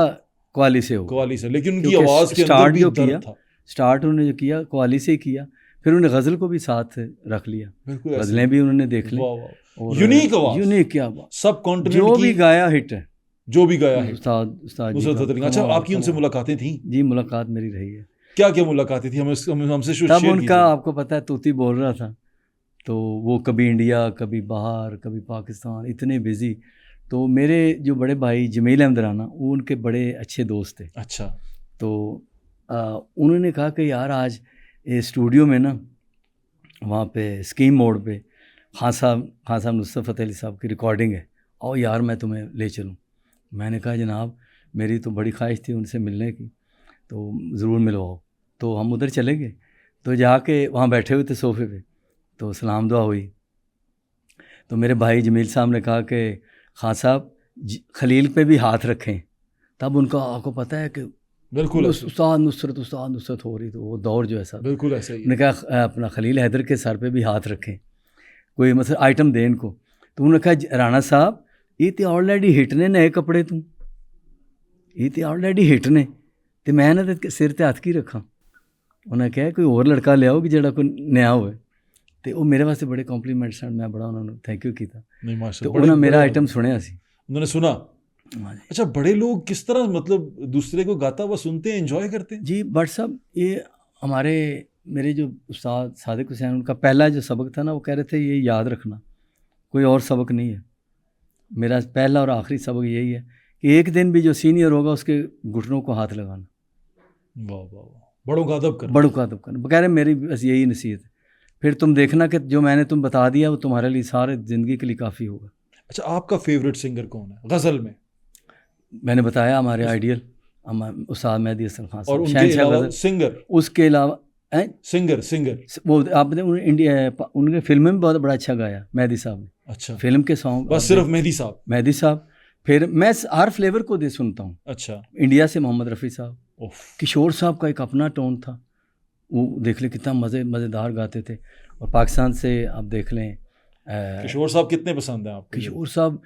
कव्वाली से हो,
कव्वाली से, लेकिन उनकी
क्योंकि
आवाज़ के अंदर
स्टार्ट
भी
जो
दर्द
किया,
था।
स्टार्ट उन्होंने जो किया कव्वाली से ही किया, फिर उन्होंने गज़ल को भी साथ रख लिया,
बिल्कुल ऐसे।
गज़लें भी उन्होंने देख ली,
वाह वाह,
और
यूनिक आवाज़,
यूनिक, क्या बात,
सब कॉन्टिनेंट
जो भी
की
गाया हिट है,
जो भी गाया है
उस्ताद उस्ताद जी
नुसरत
का
फ़तेह अली खान। अच्छा,
कमाल,
आपकी उनसे
कमाल।
मुलाकातें थी?
जी मुलाकात मेरी रही है।
क्या क्या मुलाकातें थी, हमसे
तब
शेयर
उनका
कीजिए।
आपको पता है तूती बोल रहा था, तो वो कभी इंडिया कभी बाहर कभी पाकिस्तान, इतने बिज़ी। तो मेरे जो बड़े भाई जमील अहमद राना, वो उनके बड़े अच्छे दोस्त थे।
अच्छा,
तो उन्होंने कहा कि यार आज ये स्टूडियो में ना, वहाँ पे स्कीम मोड पे खान साहब नुसरत फ़तेह अली साहब की रिकॉर्डिंग है, आओ यार मैं तुम्हें ले चलूँ। मैंने कहा जनाब मेरी तो बड़ी ख्वाहिश थी उनसे मिलने की, तो ज़रूर मिलवाओ। तो हम उधर चले गए, तो जाके वहाँ बैठे हुए थे सोफ़े पे, तो सलाम दुआ हुई। तो मेरे भाई जमील साहब ने कहा कि खान साहब खलील पे भी हाथ रखें। तब उनका आपको पता है कि
बिल्कुल
उस्ताद नुसरत हो रही, तो वो दौर जो है साहब,
बिल्कुल ऐसा ही है।
उन्होंने कहा अपना खलील हैदर के सर पे भी हाथ रखें, कोई मतलब आइटम दे इनको। तो उन्होंने कहा राणा साहब ये तो ऑलरेडी हिट ने नए कपड़े, तू ये तो ऑलरेडी हिट ने, तो मैं ना सिर ते हथ की रखा। उन्हें कहा कोई और लड़का लियाओ कि जेड़ा कोई नया होए। तो वो मेरे वास्ते बड़े कॉम्प्लीमेंट्स हैं, मैं बड़ा उन्होंने थैंक यू किया।
नहीं माशाल्लाह,
तो उन्होंने मेरा आइटम सुनिया सी,
उन्होंने सुना। अच्छा, बड़े लोग किस तरह मतलब दूसरे को गाता हुआ सुनते हैं, एंजॉय करते हैं?
जी बट साहब, ये हमारे मेरे जो उस्ताद सादिक हुसैन, उनका पहला जो सबक था ना, वो कह रहे थे ये याद रखना, कोई और सबक नहीं है, मेरा पहला और आखिरी सबक यही है कि एक दिन भी जो सीनियर होगा उसके घुटनों को हाथ लगाना।
वाह वाह वाह, बड़ों का अदब करना,
बड़ों का अदब करना। कह रहे मेरी बस यही नसीहत है, फिर तुम देखना कि जो मैंने तुम बता दिया वो तुम्हारे लिए सारे ज़िंदगी के लिए काफ़ी होगा।
अच्छा, आपका फेवरेट सिंगर कौन है गज़ल में?
मैंने बताया हमारे आइडियल उस्ताद मेहदी हसन खान
और
साहब,
उनके अलावा सिंगर,
उसके अलावा
सिंगर
वो आपने इंडिया उनके फिल्म में बहुत बड़ा अच्छा गाया मेहदी साहब ने।
अच्छा,
फिल्म के सॉन्ग
बस सिर्फ मेहदी साहब।
फिर मैं हर फ्लेवर को दे सुनता हूँ।
अच्छा,
इंडिया से मोहम्मद रफ़ी साहब, किशोर साहब का एक अपना टोन था, वो देख लें कितना मज़ेदार गाते थे। और पाकिस्तान से आप देख लें
किशोर साहब कितने पसंद हैं आपको?
किशोर साहब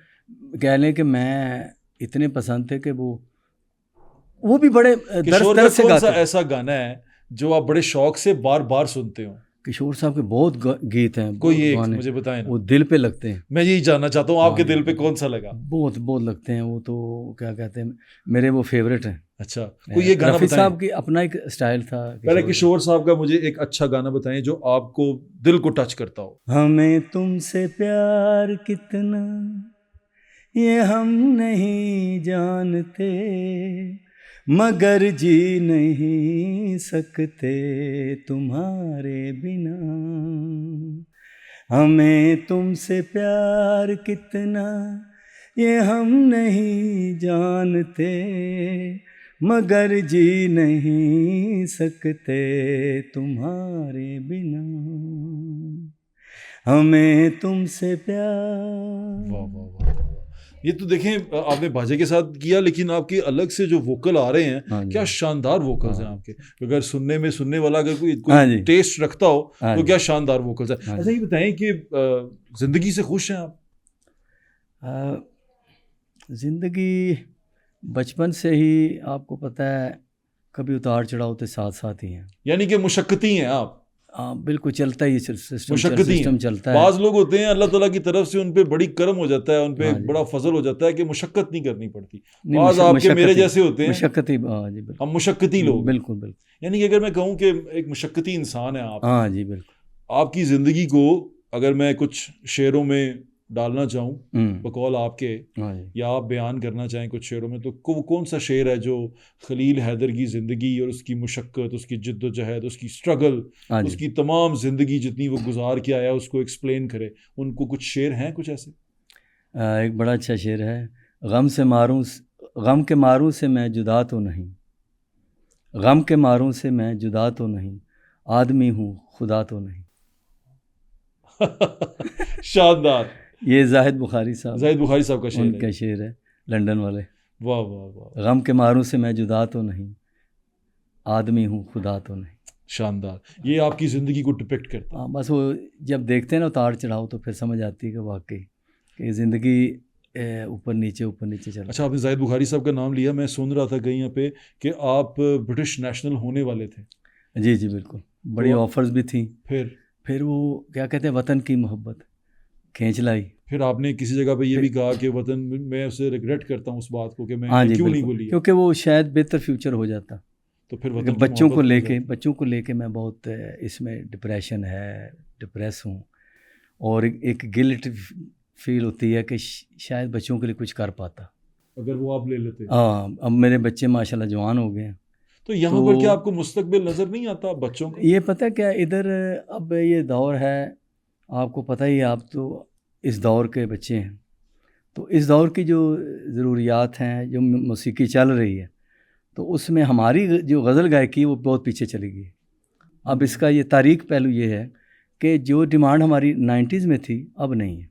कह लें कि मैं इतने पसंद थे कि वो भी बड़े
किशोर का
दर्द से
कौन सा
गाते।
ऐसा गाना है जो आप बड़े शौक से बार बार सुनते हो?
किशोर साहब के बहुत गीत हैं,
कोई
बहुत
एक
गाने,
मुझे बताएं ना।
वो दिल पे लगते हैं।
मैं यही जानना चाहता हूँ आपके
हाँ,
दिल पे कौन सा लगा?
बहुत बहुत लगते हैं वो, तो क्या कहते हैं, मेरे वो फेवरेट हैं।
अच्छा, कोई ये गाना
रफ़ी
बताएं।
साहब की अपना एक स्टाइल था।
पहले किशोर साहब का मुझे एक अच्छा गाना बताएं जो आपको दिल को टच करता हो।
हमें तुमसे प्यार कितना ये हम नहीं जानते, मगर जी नहीं सकते तुम्हारे बिना। हमें तुमसे प्यार कितना ये हम नहीं जानते, मगर जी नहीं सकते तुम्हारे बिना। हमें तुमसे प्यार।
वाह वाह वाह वाह। ये तो देखें आपने बाजे के साथ किया, लेकिन आपके अलग से जो वोकल आ रहे हैं,
हाँ जी।
क्या शानदार वोकल्स हैं
हाँ।
आपके। अगर सुनने वाला अगर
हाँ
कोई
जी।
टेस्ट रखता हो
हाँ
तो
जी।
क्या शानदार वोकल्स हैं।
हाँ
अच्छा
जी।
ये बताएं कि जिंदगी से खुश हैं आप?
ज़िंदगी बचपन से ही आपको पता है कभी उतार चढ़ाव तो साथ साथ ही हैं।
यानी कि मुशक्कती हैं आप?
बिल्कुल चलता ही
मुशक्कती
सिस्टम
हैं।
चलता है।
बाज लोग होते हैं अल्लाह ताला की तरफ से उन पे बड़ी करम हो जाता है, उन पे
हाँ जी।
बड़ा फजल हो जाता है कि मुशक्कत नहीं करनी पड़ती।
नहीं,
बाज आपके मेरे
मुशक्कती
जैसे होते हैं,
मुशक्कती, हाँ जी बिल्कुल।
हम मुशक्कती लोग हैं।
बिल्कुल बिल्कुल।
यानी कि अगर मैं कहूँ कि एक मुशक्कती इंसान है आप,
हाँ जी बिल्कुल।
आपकी ज़िंदगी को अगर मैं कुछ शेरों में डालना चाहूँ
हम्म।
बकौल आपके,
हाँ जी।
या आप बयान करना चाहें कुछ शेरों में, तो कौन सा शेर है जो खलील हैदर की ज़िंदगी और उसकी मुशक्क़त, उसकी जद्दोजहद, उसकी स्ट्रगल,
हाँ जी।
उसकी तमाम ज़िंदगी जितनी वो गुजार के आया उसको एक्सप्लेन करे? उनको कुछ शेर हैं कुछ ऐसे?
एक बड़ा अच्छा शेर है, गम के मारूं से मैं जुदा तो नहीं, गम के मारूं से मैं जुदा तो नहीं, आदमी हूँ खुदा तो नहीं।
शानदार।
ये जाहिद बुखारी साहब,
जाहिद बुखारी साहब का शेर है।
उनका शेर है, लंदन वाले।
वाह वाह वाह।
गम के मारूं से मैं जुदा तो नहीं, आदमी हूँ खुदा तो नहीं।
शानदार। ये आपकी ज़िंदगी को डिपिक्ट करता है।
हाँ, बस वो जब देखते हैं ना उतार चढ़ाव तो फिर समझ आती है कि वाकई कि ज़िंदगी ऊपर नीचे चल।
अच्छा, आपने जाहिद बुखारी साहब का नाम लिया, मैं सुन रहा था कहीं यहाँ पे कि आप ब्रिटिश नेशनल होने वाले थे।
जी जी बिल्कुल, बड़ी ऑफर्स भी थी। फिर वो क्या कहते हैं, वतन की मोहब्बत खींच लाई।
फिर आपने किसी जगह पे ये भी कहा कि वतन, मैं उसे रिग्रेट करता हूँ उस बात को कि मैं
हाँ जी
क्यों नहीं
बिल्कुल,
बोली,
क्योंकि वो शायद बेहतर फ्यूचर हो जाता।
तो फिर वतन की
बच्चों को
मोहब्बत हो जाती।
बच्चों को लेके मैं बहुत इसमें डिप्रेशन है, डिप्रेस हूँ, और एक गिल्ट फील होती है कि शायद बच्चों के लिए कुछ कर पाता
अगर वो आप ले लेते।
हाँ, अब मेरे बच्चे माशाल्लाह जवान हो गए हैं।
तो यहाँ पर क्या आपको मुस्तकबिल नज़र नहीं आता बच्चों का?
ये पता क्या, इधर अब ये दौर है, आपको पता ही है, आप तो इस दौर के बच्चे हैं, तो इस दौर की जो ज़रूरियात हैं, जो मौसीकी चल रही है, तो उसमें हमारी जो गज़ल गायकी वो बहुत पीछे चली गई। अब इसका ये तारीख पहलू ये है कि जो डिमांड हमारी 90s में थी अब नहीं है।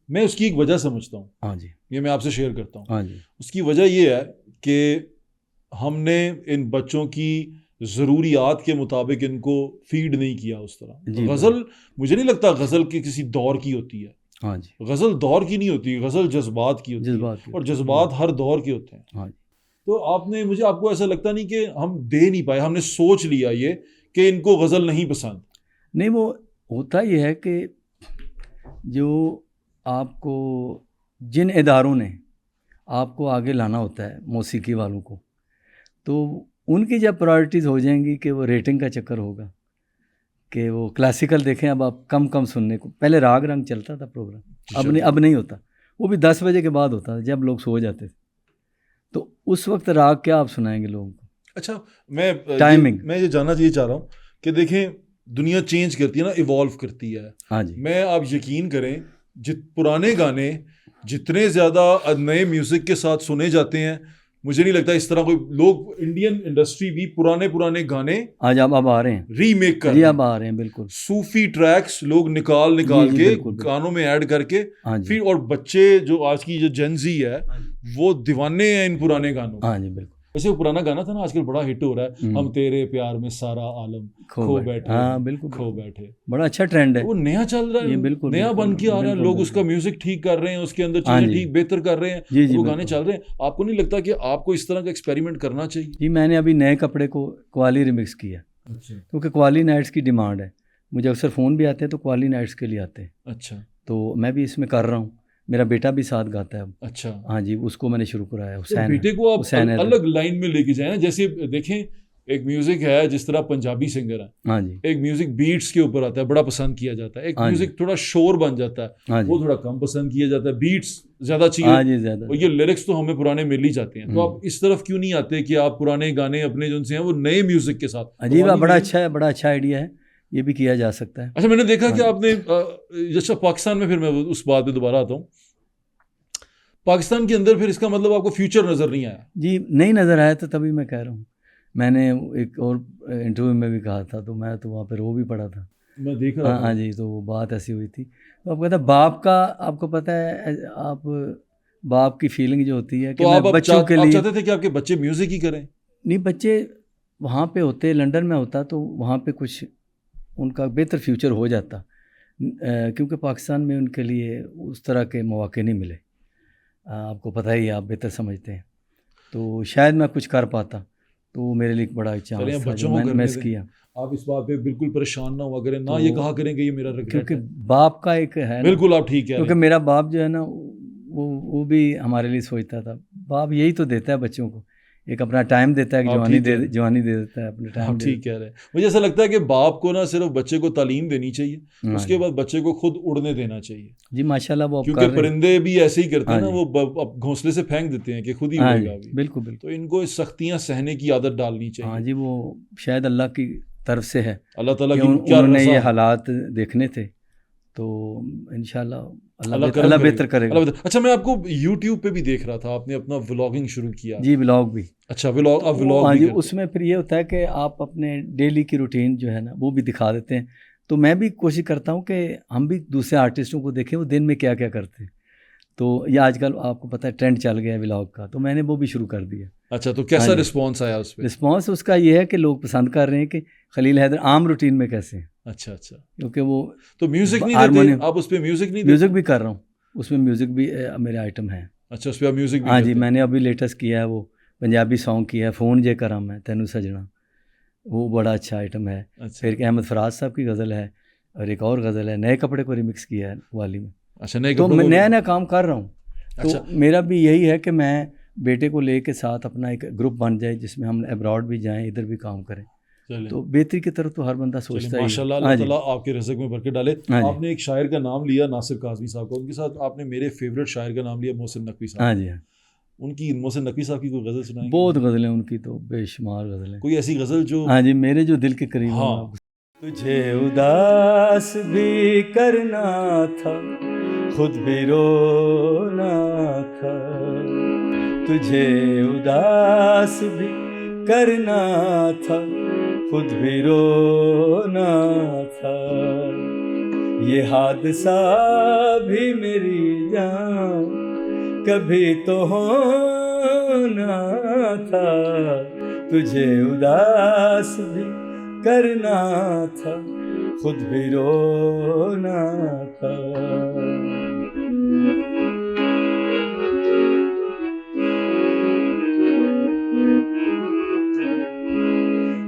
मैं उसकी एक वजह समझता हूँ।
हाँ जी।
ये मैं आपसे शेयर करता हूँ।
हाँ जी।
उसकी वजह ये है कि हमने इन बच्चों की ज़रूरियात के मुताबिक इनको फीड नहीं किया उस तरह। गज़ल, मुझे नहीं लगता गज़ल की किसी दौर की होती है।
हाँ जी।
गज़ल दौर की नहीं होती, गज़ल जज्बात की होती है, और जज्बात हर दौर के होते हैं।
हाँ जी।
तो आपको ऐसा लगता नहीं कि हम दे नहीं पाए, हमने सोच लिया ये कि इनको गज़ल नहीं पसंद? नहीं,
वो होता ये है कि जो आपको जिन इदारों ने आपको आगे लाना होता है मौसीकी वालों को, तो उनकी जब प्रायोरिटीज़ हो जाएंगी कि वो रेटिंग का चक्कर होगा कि वो क्लासिकल देखें, अब आप कम सुनने को, पहले राग रंग चलता था प्रोग्राम, अब नहीं होता, वो भी 10 बजे के बाद होता था जब लोग सो जाते थे, तो उस वक्त राग क्या आप सुनाएंगे लोगों को।
अच्छा, मैं ये जानना चाह रहा हूँ कि देखें दुनिया चेंज करती है ना, इवॉल्व करती है।
हाँ जी।
मैं आप यकीन करें, पुराने गाने जितने ज़्यादा नए म्यूज़िक के साथ सुने जाते हैं, मुझे नहीं लगता इस तरह कोई लोग, इंडियन इंडस्ट्री भी पुराने गाने
आज अब आ रहे हैं,
रीमेक कर रहे हैं,
अब आ रहे हैं, बिल्कुल
सूफी ट्रैक्स लोग निकाल के गानों में ऐड करके, फिर और बच्चे जो आज की जो जेन ज़ी है वो दीवाने हैं इन पुराने गानों।
हाँ जी बिल्कुल।
वैसे वो पुराना गाना था ना, आजकल बड़ा हिट हो रहा है, हम तेरे प्यार में सारा आलम खो बैठे,
हाँ बिल्कुल
खो बैठे,
बड़ा अच्छा ट्रेंड है
वो नया चल रहा
ये,
है,
बिल्कुल
नया
बिल्कुल,
बन के आ रहा है,
बिल्कुल,
लोग
बिल्कुल।
उसका म्यूजिक ठीक कर रहे हैं, उसके अंदर
हाँ
चीजें
जी।
ठीक बेहतर कर रहे हैं,
जी जी
वो गाने
बिल्कुल।
चल रहे हैं। आपको नहीं लगता कि आपको इस तरह का एक्सपेरिमेंट करना चाहिए?
जी मैंने अभी नए कपड़े को कव्वाली रिमिक्स किया,
अच्छा
क्योंकि कव्वाली नाइट्स की डिमांड है, मुझे अक्सर फ़ोन भी आते हैं तो कव्वाली नाइट्स के लिए आते हैं,
अच्छा
तो मैं भी इसमें कर रहा हूँ। मेरा बेटा भी साथ गाता है अब।
अच्छा।
हाँ जी, उसको मैंने शुरू कराया,
तो
हुसैन
बेटे को आप
हुसैन है।
अलग लाइन में लेके जाए ना, जैसे देखें एक म्यूजिक है, जिस तरह पंजाबी सिंगर है,
हाँ जी
एक म्यूजिक बीट्स के ऊपर आता है, बड़ा पसंद किया जाता है, एक
हाँ जी
म्यूजिक थोड़ा शोर बन जाता है,
हाँ
वो
जी
थोड़ा कम पसंद किया जाता है, बीट्स ज्यादा
हाँ
चाहिए,
जी ज़्यादा।
और ये लिरिक्स तो हमें पुराने मिल ही जाते हैं। तो आप इस तरफ क्यों नहीं आते कि आप पुराने गाने अपने जो से हैं वो नए म्यूजिक के साथ?
अजीब,
कव्वाली
बड़ा
में-
अच्छा है, बड़ा अच्छा आइडिया है, ये भी किया जा सकता है।
अच्छा, मैंने देखा कि
हाँ।
आपने जैसा पाकिस्तान में, फिर मैं उस बात पे दोबारा आता हूँ, पाकिस्तान के अंदर फिर इसका मतलब आपको फ्यूचर नजर नहीं आया?
जी नहीं नज़र आया, तो तभी मैं कह रहा हूँ, मैंने एक और इंटरव्यू में भी कहा था, तो मैं तो वहाँ पे रो भी पड़ा था।
मैं देख रहा
हाँ
था।
हाँ जी, तो वो बात ऐसी हुई थी। तो आप कहते हैं बाप का, आपको पता है आप बाप की फीलिंग जो होती है कि
तो
मैं
आप
बच्चों के
आप
लिए,
चाहते थे कि आपके बच्चे म्यूजिक ही करें?
नहीं बच्चे वहाँ पे होते, लंदन में होता तो वहाँ पे कुछ उनका बेहतर फ्यूचर हो जाता, क्योंकि पाकिस्तान में उनके लिए उस तरह के मौके नहीं मिले, आपको पता ही है, आप बेहतर समझते हैं, तो शायद मैं कुछ कर पाता, तो वो मेरे लिए एक बड़ा
चलिए,
चांस था जो
बच्चों को
मैंने
करने
मिस
दें।
किया।
आप इस बात पे बिल्कुल परेशान ना हुआ करें, ना
तो
ये कहा करें कि ये मेरा रिग्रेट
क्योंकि
है।
बाप का एक है ना,
बिल्कुल आप ठीक कह रहे
क्योंकि
हैं।
मेरा बाप जो है ना, वो भी हमारे लिए सोचता था। बाप यही तो देता है बच्चों को, एक अपना टाइम देता है, एक
आप ठीक कह रहे हैं।
जवानी दे देता है, अपना टाइम
आप
दे
ठीक कह रहे हैं। मुझे ऐसा लगता है कि बाप को ना सिर्फ बच्चे को तालीम देनी चाहिए,
हाँ
उसके
जी।
बाद बच्चे को खुद उड़ने देना चाहिए,
जी माशाल्लाह वो अब
क्योंकि
कर रहे हैं।
परिंदे भी ऐसे ही करते हैं
हाँ
ना,
जी
वो अब घोंसले से फेंक देते हैं कि खुद ही
हाँ जी,
उड़ेगा अभी।
बिल्कुल बिल्कुल।
तो इनको इस सख्तियां सहने की आदत डालनी
हाँ
चाहिए।
जी, वो शायद अल्लाह की तरफ से है
अल्लाह ताला
कि
की क्या
उन्होंने
रज़ा
ये
है।
हालात देखने थे, तो इंशाल्लाह
अल्लाह करम
अल्लाह
करेगा।
बेहतर करेगा।
अच्छा, मैं आपको यूट्यूब पे भी देख रहा था, आपने अपना व्लॉगिंग शुरू किया।
जी व्लॉग भी।
अच्छा, व्लॉग, आप
तो
व्लॉग
हाँ
भी
जी,
करते हैं?
उसमें फिर ये होता है कि आप अपने डेली की रूटीन जो है ना वो भी दिखा देते हैं, तो मैं भी कोशिश करता हूँ कि हम भी दूसरे आर्टिस्टों को देखें वो दिन में क्या क्या करते हैं, तो ये आजकल आपको पता है ट्रेंड चल गया है व्लॉग का, तो मैंने वो भी शुरू कर दिया।
अच्छा, तो
हाँ
कैसा
जी।
रिस्पॉन्स आया उस पर?
रिस्पॉन्स उसका ये है कि लोग पसंद कर रहे हैं कि खलील हैदर आम रूटीन में कैसे हैं,
अच्छा अच्छा।
क्योंकि वो
तो म्यूजिक नहीं देते
हारमोनियम,
आप उस पर? म्यूजिक नहीं
म्यूज़िक
देते?
भी कर रहा हूँ, उसमें म्यूज़िक भी मेरे आइटम है।
अच्छा, उस पर आप म्यूजिक भी
हाँ
करते
जी,
हैं?
मैंने अभी लेटेस्ट किया है वो पंजाबी सॉन्ग किया है, फ़ोन जे करा मैं तैनू सजना, वो बड़ा अच्छा आइटम है।
अच्छा
फिर अहमद फराज साहब की गज़ल है, और एक और गज़ल है, नए कपड़े को रिमिक्स किया है वाली में।
अच्छा, नए
तो
कपड़ों
मैं
को
नया नया काम कर रहा हूँ, तो
अच्छा।
मेरा भी यही है कि मैं बेटे को ले के साथ अपना एक ग्रुप बन जाए जिसमें हम अब्रॉड भी जाएं, इधर भी काम करें,
चलिए
तो बेहतरी की तरफ तो हर बंदा
चलिए,
सोचता ही है।
माशाल्लाह,
हाँ
अल्लाह
जी
ताला आपके रिज़्क़ में बरकत डाले।
हाँ जी
आपने एक शायर का नाम लिया, नासिर काज़मी साहब का, उनके साथ आपने मेरे फेवरेट शायर का नाम लिया, मोहसिन नकवी साहब
हाँ
का।
जी हाँ।
उनकी, मोहसिन नकवी साहब की कोई गज़ल सुनाएंगे?
बहुत गज़लें उनकी तो बेशुमार गज़लें।
कोई ऐसी गज़ल जो,
हाँ जी, मेरे जो दिल के करीब है मैं
हाँ,
आपको। तुझे उदास भी करना था, खुद भी रोना था, तुझे उदास भी करना था, खुद भी रोना था, ये हादसा भी मेरी जान कभी तो होना था, तुझे उदास भी करना था, खुद भी रोना था।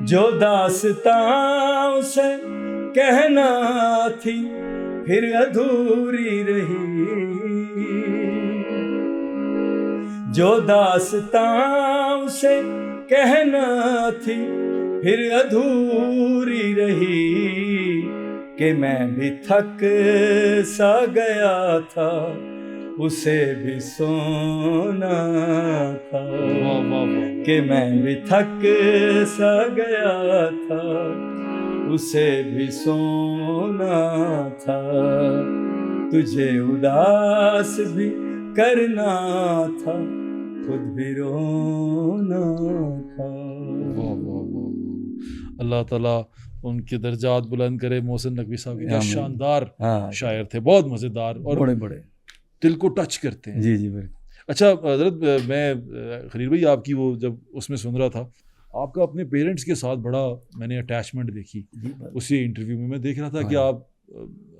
जो दास्तां से कहना थी फिर अधूरी रही, जो दास्तां से कहना थी फिर अधूरी रही, कि मैं भी थक सा गया था, उसे भी सोना था,
वाह वाह वाह,
कि मैं भी थक सा गया था, उसे भी सोना था, तुझे उदास भी करना था, खुद भी रोना था।
वाह वाह वाह वाह। अल्लाह ताला उनके दर्जात बुलंद करे। मोहसिन नकवी साहब की क्या शानदार
हाँ
शायर थे, बहुत मज़ेदार और
बड़े बड़े।
दिल को टच करते हैं।
जी जी बिल्कुल।
अच्छा हजरत, मैं खलील भाई आपकी वो जब उसमें सुन रहा था, आपका अपने पेरेंट्स के साथ बड़ा मैंने अटैचमेंट देखी उसी इंटरव्यू में। मैं देख रहा था कि आप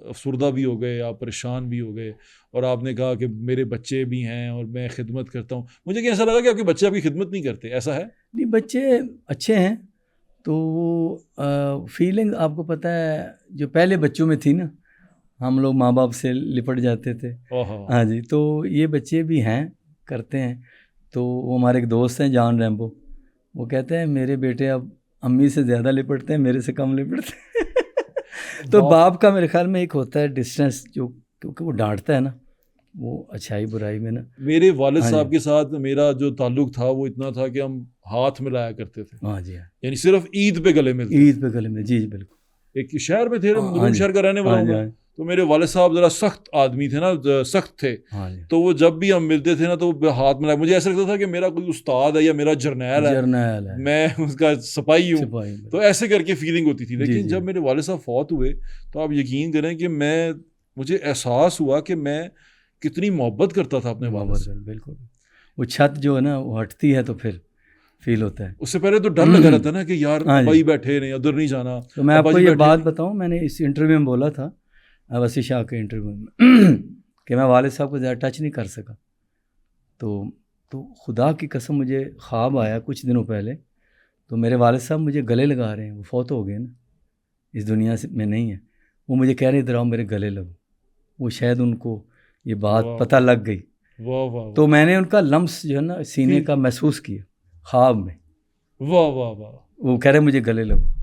अफसुर्दा भी हो गए, आप परेशान भी हो गए, और आपने कहा कि मेरे बच्चे भी हैं और मैं खिदमत करता हूँ। मुझे क्या ऐसा लगा कि आपके बच्चे आपकी खिदमत नहीं करते, ऐसा है?
नहीं, बच्चे अच्छे हैं। तो वो फीलिंग आपको पता है जो पहले बच्चों में थी ना, हम लोग माँ बाप से लिपट जाते थे। हाँ जी, तो ये बच्चे भी हैं, करते हैं। तो वो हमारे एक दोस्त हैं जान रैम्बो, वो कहते हैं मेरे बेटे अब अम्मी से ज़्यादा लिपटते हैं, मेरे से कम लिपटते हैं। तो बाप का मेरे ख्याल में एक होता है डिस्टेंस, जो क्योंकि वो डांटता है ना, वो अच्छाई बुराई में ना।
मेरे वालिद साहब के साथ मेरा जो ताल्लुक था वो इतना था कि हम हाथ मिलाया करते थे।
हाँ जी,
यानी सिर्फ ईद पे गले मिलते।
ईद पे गले में, जी जी बिल्कुल।
एक शहर में थे, मदून शहर का रहने वाला हूँ, तो मेरे वालिद साहब जरा सख्त आदमी थे ना, सख्त थे। तो वो जब भी हम मिलते थे ना तो हाथ मिलाया, मुझे ऐसा लगता था कि मेरा कोई उस्ताद है या मेरा जर्नैल है, मैं उसका सिपाही हूँ। तो ऐसे करके फीलिंग होती थी। लेकिन जब मेरे वालिद साहब फौत हुए तो आप यकीन करें कि मुझे एहसास हुआ कि मैं कितनी मोहब्बत करता था अपने वालिद से।
बिल्कुल, वो छत जो है ना वो हटती है तो फिर फील होता है।
उससे पहले तो डर लगा रहता ना कि यार भाई बैठे नहीं, उधर नहीं जाना।
तो मैं आपको ये बात बताऊं, मैंने इस इंटरव्यू में बोला था, वसी शाह के इंटरव्यू में कि मैं वालिद साहब को ज़्यादा टच नहीं कर सका। तो खुदा की कसम मुझे ख्वाब आया कुछ दिनों पहले, तो मेरे वालिद साहब मुझे गले लगा रहे हैं, वो फौत हो गए ना, इस दुनिया से में नहीं है। वो मुझे कह रहे इधर आओ मेरे गले लगो। वो शायद उनको ये बात पता लग गई। तो मैंने उनका लम्स जो है ना सीने का महसूस किया ख्वाब में।
वाह वाह वाह।
वो कह रहे मुझे गले लगो।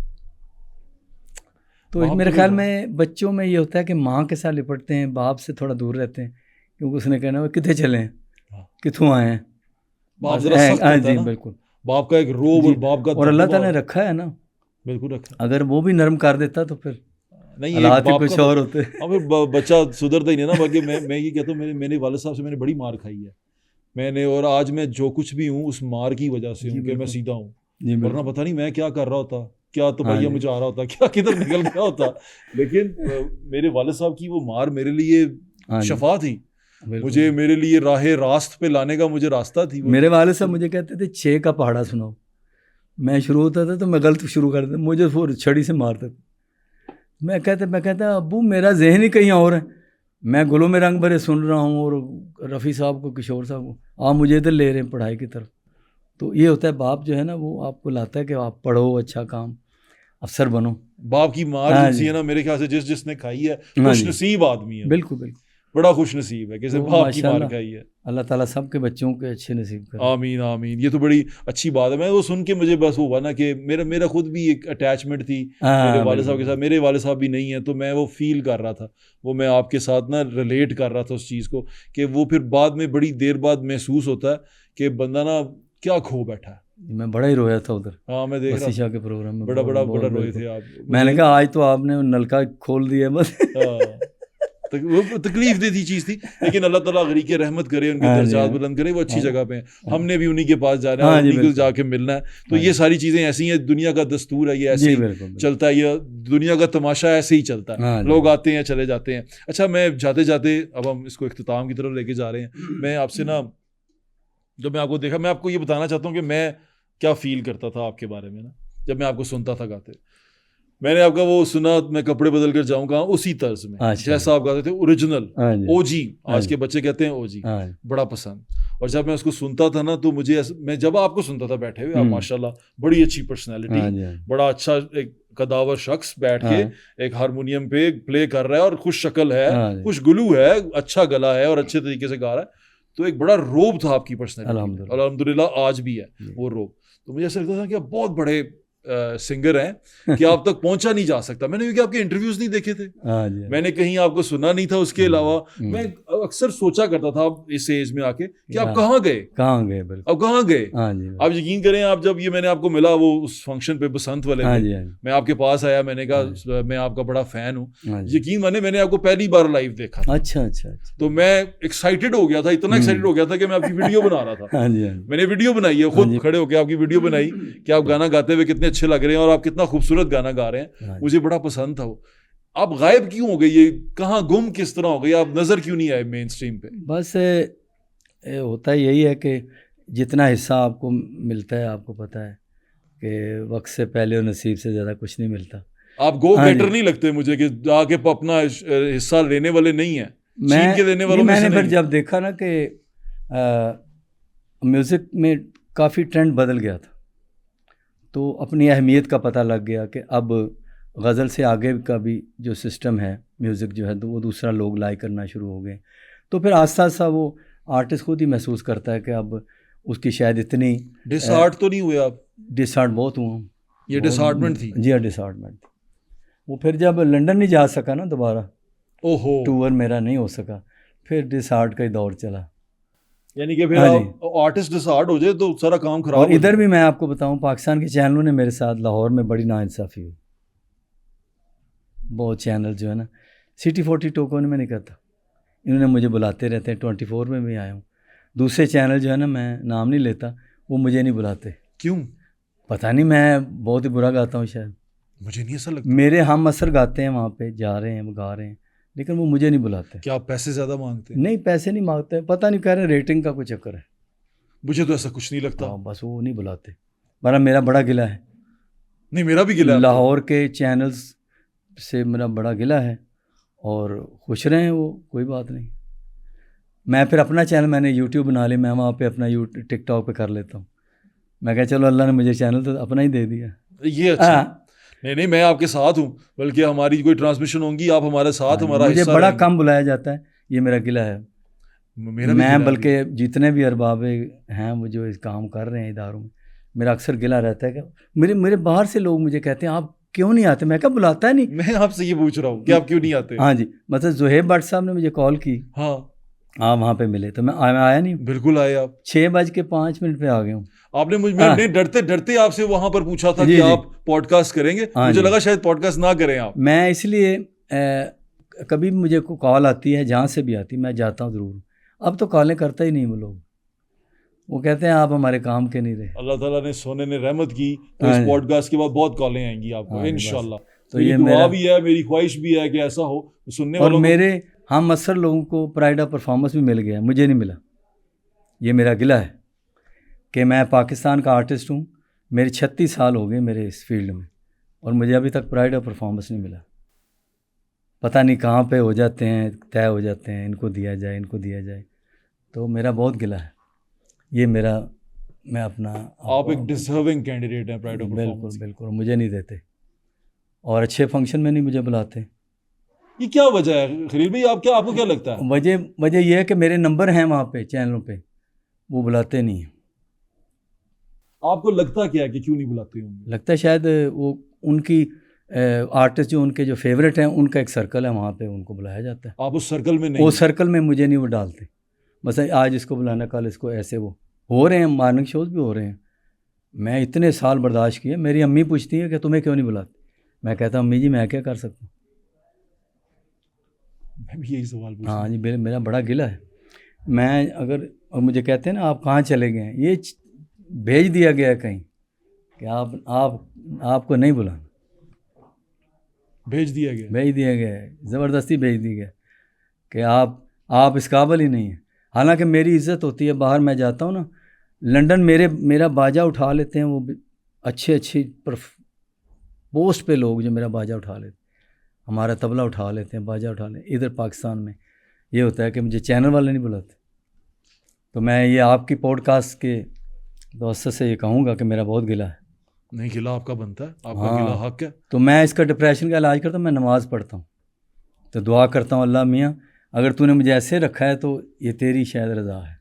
तो मेरे ख्याल में बच्चों में ये होता है कि माँ के साथ लिपटते हैं, बाप से थोड़ा दूर रहते हैं, क्योंकि उसने कहना वो कितने चले हैं, कितों आए हैं।
बाप जरा सख्त होता है ना?
बिल्कुल,
बाप का एक रोब और बाप का,
और अल्लाह ताला ने रखा है ना,
बिल्कुल रखा।
अगर वो भी नरम कर देता तो फिर
नहीं,
हालात ही कुछ और होते।
अब बच्चा सुधरता ही नहीं ना। बाकी मैं ये कहता हूँ, मेरे वालिद साहब से मैंने बड़ी मार खाई है मैंने, और आज मैं जो कुछ भी हूँ उस मार की वजह से हूँ कि मैं सीधा हूँ, वरना पता नहीं मैं क्या कर रहा होता, क्या तो भैया मुझे आ रहा होता, क्या किधर निकल गया होता। लेकिन मेरे वालिद साहब की वो मार मेरे लिए शफा थी, मुझे मेरे लिए राहे रास्त पे लाने का मुझे रास्ता थी।
मेरे वालिद साहब मुझे कहते थे 6 का पहाड़ा सुनाओ, मैं शुरू होता था तो मैं गलत शुरू कर देता, मुझे वो छड़ी से मारता था। मैं कहता अब्बू मेरा जहन ही कहीं और है, मैं गुलों में रंग भरे सुन रहा हूँ और रफ़ी साहब को, किशोर साहब को आप मुझे इधर ले रहे हैं पढ़ाई की तरफ। तो ये होता है, बाप जो है ना वो आपको लाता है कि आप पढ़ो, अच्छा काम, अफसर बनो।
बाप की मार जिसने ना मेरे ख्याल से जिसने खाई है खुशनसीब आदमी है।
बिल्कुल बिल्कुल,
बड़ा खुशनसीब है कि बाप की मार खाई है।
अल्लाह ताला सबके बच्चों के अच्छे नसीब करे।
आमीन आमीन। ये तो बड़ी अच्छी बात है। मैं वो सुन के मुझे बस हुआ ना कि मेरा खुद भी एक अटैचमेंट थी मेरे वालिद साहब के साथ। मेरे वालिद साहब भी नहीं है, तो मैं वो फील कर रहा था, वो मैं आपके साथ ना रिलेट कर रहा था उस चीज़ को, कि वो फिर बाद में बड़ी देर बाद महसूस होता है कि बंदा ना क्या खो बैठा है।
मैं बड़ा ही रोया था उधर।
हाँ, मैं देख रहा था
के प्रोग्राम में,
बड़ा रोए थे आप।
मैंने कहा आज तो आपने नलका खोल दिया बस।
वो तकलीफ देती चीज़ थी, लेकिन अल्लाह ताला गरीक रहमत करे, उनके दर्जात बुलंद करे, वो अच्छी जगह पे हैं। हमने भी उन्हीं के पास जाना है, उन्हीं को जाके मिलना है। तो ये सारी चीज़ें ऐसी हैं, दुनिया का दस्तूर है, ये ऐसे ही चलता है, ये दुनिया का तमाशा ऐसे ही चलता है। लोग आते हैं चले जाते हैं। अच्छा, मैं जाते जाते अब हम इसको इख्तिताम की तरफ लेके जा रहे हैं। मैं आपसे ना, जब मैं आपको देखा, मैं आपको ये बताना चाहता हूँ कि मैं क्या फील करता था आपके बारे में ना, जब मैं आपको सुनता था गाते। मैंने आपका वो सुना, मैं कपड़े बदल कर जाऊंगा उसी तर्ज में जैसा आप गाते थे, ओरिजिनल ओजी, आज के बच्चे कहते हैं ओजी, बड़ा पसंद। और जब मैं उसको सुनता था ना तो मुझे मैं जब आपको सुनता था बैठे हुए, आप माशाल्लाह बड़ी अच्छी पर्सनैलिटी, बड़ा अच्छा एक कदावर शख्स बैठ के एक हारमोनियम पे प्ले कर रहा है और खुश शक्ल है, खुश गुलू है, अच्छा गला है और अच्छे तरीके से गा रहा है। तो एक बड़ा रोब था आपकी पर्सनैलिटी, अल्हम्दुलिल्लाह आज भी है वो रोब। तो मुझे ऐसा लगता था कि आप बहुत बड़े सिंगर हैं कि आप तक पहुंचा नहीं जा सकता। मैंने क्योंकि आपके इंटरव्यूज नहीं देखे थे, मैंने कहीं आपको सुना नहीं था। उसके अलावा मैं अक्सर सोचा करता था इस एज में आके कि आप कहाँ गए अब कहाँ गए। आप यकीन करें, आप जब ये मैंने आपको मिला वो उस फंक्शन पे बसंत वाले में, मैं आपके पास आया, मैंने कहा मैं आपका बड़ा फैन हूँ। यकीन माने मैंने आपको पहली बार लाइव देखा। अच्छा, तो मैं एक्साइटेड हो गया था, इतना एक्साइटेड हो गया था कि मैं आपकी वीडियो बना रहा था। मैंने वीडियो बनाई है, खुद खड़े होकर आपकी वीडियो बनाई कि आप गाना गाते हुए कितने अच्छे लग रहे हैं और आप कितना खूबसूरत गाना गा रहे हैं। मुझे बड़ा पसंद था वो। आप गायब क्यों हो गए, ये कहाँ गुम किस तरह हो गए, आप नजर क्यों नहीं आए मेन स्ट्रीम पे?
बस होता यही है कि जितना हिस्सा आपको मिलता है, आपको पता है कि वक्त से पहले और नसीब से ज़्यादा कुछ नहीं मिलता।
आप गो
हाँ
गेटर
जी।
नहीं लगते मुझे कि आके अपना हिस्सा लेने वाले नहीं हैं, छीन के देने वालों में से
मैंने फिर
नहीं।
जब देखा ना कि म्यूज़िक में काफ़ी ट्रेंड बदल गया था, तो अपनी अहमियत का पता लग गया कि अब गज़ल से आगे का भी जो सिस्टम है म्यूज़िक जो है, तो वो दूसरा लोग लाइक करना शुरू हो गए। तो फिर आस्ता आस्ता वो आर्टिस्ट खुद ही महसूस करता है कि अब उसकी शायद इतनी
डिसहार्ट तो नहीं हुए आप?
डिसहार्ट बहुत हुआ।
ये डिसहार्टमेंट थी?
जी हाँ, डिसहार्टमेंट थी। वो फिर जब लंदन नहीं जा सका ना दोबारा,
ओहो,
टूर मेरा नहीं हो सका, फिर डिसहार्ट का ही दौर चला।
यानी कि फिर
हाँ
आप आर्टिस्ट डिसहार्ट हो जाए तो सारा काम खराब
और
हो
इधर
जाए।
भी मैं आपको बताऊं, पाकिस्तान के चैनलों ने मेरे साथ लाहौर में बड़ी नाइंसाफ़ी हुई। बहुत चैनल जो है ना, सिटी 42 को मैं नहीं कहता, इन्होंने मुझे बुलाते रहते हैं, 24 में भी आया हूँ। दूसरे चैनल जो है ना, मैं नाम नहीं लेता, वो मुझे नहीं बुलाते।
क्यों?
पता नहीं, मैं बहुत ही बुरा गाता हूँ शायद,
मुझे नहीं ऐसा लगता।
मेरे हम असर गाते हैं वहाँ पे, जा रहे हैं, वो गा रहे हैं, लेकिन वो मुझे नहीं बुलाते।
क्या आप पैसे ज़्यादा मांगते हैं?
नहीं, पैसे नहीं मांगते, पता नहीं, कह रहे रेटिंग का कोई चक्कर है।
मुझे तो ऐसा कुछ नहीं लगता।
हाँ, बस वो नहीं बुलाते। वरना मेरा बड़ा गिला है,
नहीं मेरा भी गिला है आपको।
लाहौर के चैनल्स से मेरा बड़ा गिला है, और खुश रहे हैं वो, कोई बात नहीं। मैं फिर अपना चैनल मैंने यूट्यूब बना लिया, मैं वहाँ पे अपना टिकटॉक पे कर लेता हूँ। मैं कहा चलो अल्लाह ने मुझे चैनल तो अपना ही दे दिया।
ये अच्छा।
हाँ,
नहीं नहीं, मैं आपके साथ हूँ, बल्कि हमारी कोई ट्रांसमिशन होंगी आप हमारे साथ, हमारा
मुझे
हिस्सा
बड़ा
रहेंगे।
कम बुलाया जाता है, ये मेरा गिला है।
मेरा भी गिला
मैं
है
बल्कि जितने भी अरबाबे हैं वो जो इस काम कर रहे हैं इदारों में, मेरा अक्सर गिला रहता है कि मेरे मेरे बाहर से लोग मुझे कहते हैं आप क्यों नहीं आते। मैं क्या बुलाता है नहीं।
मैं आपसे ये पूछ रहा हूँ कि आप क्यों नहीं आते?
हाँ जी, मतलब ज़ुहैब भट्ट साहब ने मुझे कॉल की,
हाँ
आप वहाँ पे मिले, तो मैं आया नहीं।
बिल्कुल आए आप।
6:05 पे आ गया हूँ।
आपने
हाँ।
मैंने डरते डरते आपसे वहां पर पूछा था
जी,
कि
जी।
आप पॉडकास्ट करेंगे,
हाँ
मुझे
जी।
लगा शायद पॉडकास्ट ना करें आप।
मैं इसलिए कभी भी मुझे को कॉल आती है, जहाँ से भी आती, मैं जाता हूँ ज़रूर। अब तो कॉलें करता ही नहीं वो लोग, वो कहते हैं आप हमारे काम के नहीं रहे।
अल्लाह ताला ने सोने ने रहमत की, तो
हाँ
इस
जी।
पॉडकास्ट के बाद बहुत कॉलें आएंगी आपको
हाँ जी, बस।
इंशाल्लाह।
तो
मेरी
ये
दुआ
मेरा,
भी है, मेरी ख्वाहिश भी है कि ऐसा हो, सुनने
और
वालों को।
मेरे हम अक्सर लोगों को प्राइड ऑफ परफॉर्मेंस भी मिल गया, मुझे नहीं मिला। ये मेरा गिला है कि मैं पाकिस्तान का आर्टिस्ट हूँ, मेरे 36 साल हो गए मेरे इस फील्ड में, और मुझे अभी तक प्राइड ऑफ परफॉर्मेंस नहीं मिला। पता नहीं कहाँ पे हो जाते हैं, तय हो जाते हैं, इनको दिया जाए, इनको दिया जाए। तो मेरा बहुत गिला है ये मेरा, मैं अपना
आप एक डिजर्विंग कैंडिडेट हैं प्राइड ऑफ
बिल्कुल
परफॉर्मेंस।
बिल्कुल, मुझे नहीं देते, और अच्छे फंक्शन में नहीं मुझे बुलाते।
ये क्या वजह है खलील भाई? आपको क्या लगता है?
वजह यह है कि मेरे नंबर हैं वहाँ पे चैनलों पे, वो बुलाते नहीं हैं।
आपको लगता क्या है कि क्यों नहीं बुलाते होंगे?
लगता है शायद वो उनकी आर्टिस्ट जो उनके जो फेवरेट हैं, उनका एक सर्कल है, वहाँ पे उनको बुलाया जाता है।
आप उस सर्कल में नहीं?
वो सर्कल में मुझे नहीं वो डालते, बस आज इसको बुलाना, कल इसको, ऐसे वो हो रहे हैं, मॉर्निंग शोज भी हो रहे हैं। मैं इतने साल बर्दाश्त किए, मेरी अम्मी पूछती है कि तुम्हें क्यों नहीं बुलाते। मैं कहता हूँ अम्मी जी मैं क्या कर सकता हूँ।
मैं भी यही सवाल पूछ रहा
हाँ
हूँ।
जी, मेरा बड़ा गिला है। मैं अगर, और मुझे कहते हैं ना आप कहाँ चले गए हैं, ये भेज दिया गया है कहीं कि आपको नहीं बुलाना,
भेज दिया गया?
भेज दिया गया है, ज़बरदस्ती भेज दिया गया कि आप इस काबिल ही नहीं हैं। हालांकि मेरी इज़्ज़त होती है, बाहर मैं जाता हूँ ना, लंदन मेरा बाजा उठा लेते हैं, वो अच्छी पोस्ट पे लोग जो मेरा बाजा उठा लेते हैं, हमारा तबला उठा लेते हैं, बाजा उठा लेते हैं। इधर पाकिस्तान में ये होता है कि मुझे चैनल वाले नहीं बुलाते। तो मैं ये आपकी पॉडकास्ट के दोस्तों से ये कहूँगा कि मेरा बहुत गिला है।
नहीं, गिला आपका बनता है, आपका
हाँ।
गिला हक है।
तो मैं इसका डिप्रेशन का इलाज करता हूँ, मैं नमाज़ पढ़ता हूँ, तो दुआ करता हूँ अल्लाह मियाँ अगर तूने मुझे ऐसे रखा है तो ये तेरी शायद रज़ा है।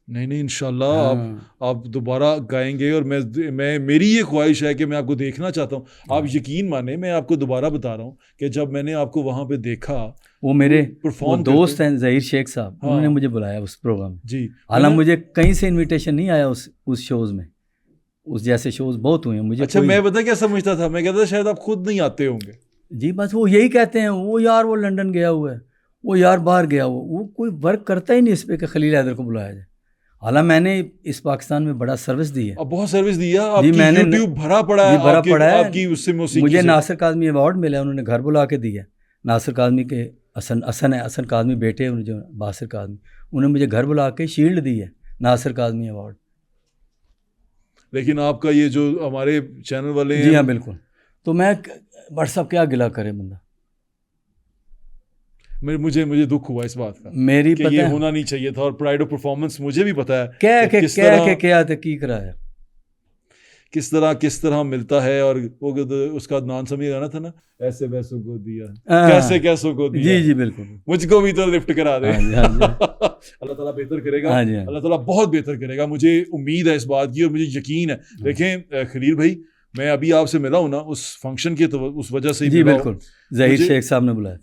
नहीं इंशाल्लाह
हाँ।
आप दोबारा गाएंगे, और मैं मेरी ये ख्वाहिश है कि मैं आपको देखना चाहता हूँ। आप यकीन माने, मैं आपको दोबारा बता रहा हूँ कि जब मैंने आपको वहाँ पे देखा,
वो मेरे
परफॉर्म
दोस्त हैं ज़हीर शेख साहब,
हाँ।
उन्होंने मुझे बुलाया उस प्रोग्राम में।
जी,
हालांकि मुझे कहीं से इनविटेशन नहीं आया उस शोज़ में, उस जैसे शोज़ बहुत हुए हैं मुझे।
अच्छा, मैं पता क्या समझता था, मैं कहता था शायद आप खुद नहीं आते होंगे।
जी, बस वो यही कहते हैं, वो यार वो लंदन गया हुआ है, वो यार बाहर गया हुआ, वो कोई वर्क करता ही नहीं इस पर कि खलील हैदर को बुलाया जाए। हालांकि मैंने इस पाकिस्तान में बड़ा सर्विस दी है।
अब बहुत सर्विस दी है
जी,
आपकी,
मैंने
यूट्यूब भरा पड़ा है,
जी, भरा पड़ा है।
आपकी उससे मौसीकी
मुझे
से।
नासिर काज़मी अवार्ड मिला, उन्होंने घर बुला के दिया, नासिर काज़मी के हसन काज़मी बेटे हैं जो बासिर काज़मी, उन्होंने मुझे घर बुला के शील्ड दी है, नासिर काज़मी अवार्ड।
लेकिन आपका ये जो हमारे चैनल वाले हैं,
जी हाँ बिल्कुल, तो मैं व्हाट्सअप क्या गिला करे बंदा।
मुझे दुख हुआ इस बात का
मेरी
कि
पता
ये
है
होना नहीं चाहिए था, और प्राइड ऑफ परफॉर्मेंस मुझे भी पता है
क्या
कि
क्या की कराया,
किस तरह मिलता है। और वो उसका नाम समझ गाना था ना, ऐसे वैसों को दिया कैसे कैसों को दिया,
जी जी बिल्कुल,
मुझको भी तो लिफ्ट करा दे।
हाँ जी, हाँ जी।
अल्लाह ताला बेहतर करेगा,
हाँ जी, हाँ।
अल्लाह ताला बहुत बेहतर करेगा, मुझे उम्मीद है इस बात की और मुझे यकीन है। देखें खलील भाई, मैं अभी आपसे मिला हूँ ना उस फंक्शन के, तो उस वजह से ही
जी
मिला हूँ।
बिल्कुल, ज़हीर शेख साहब ने बुलाया,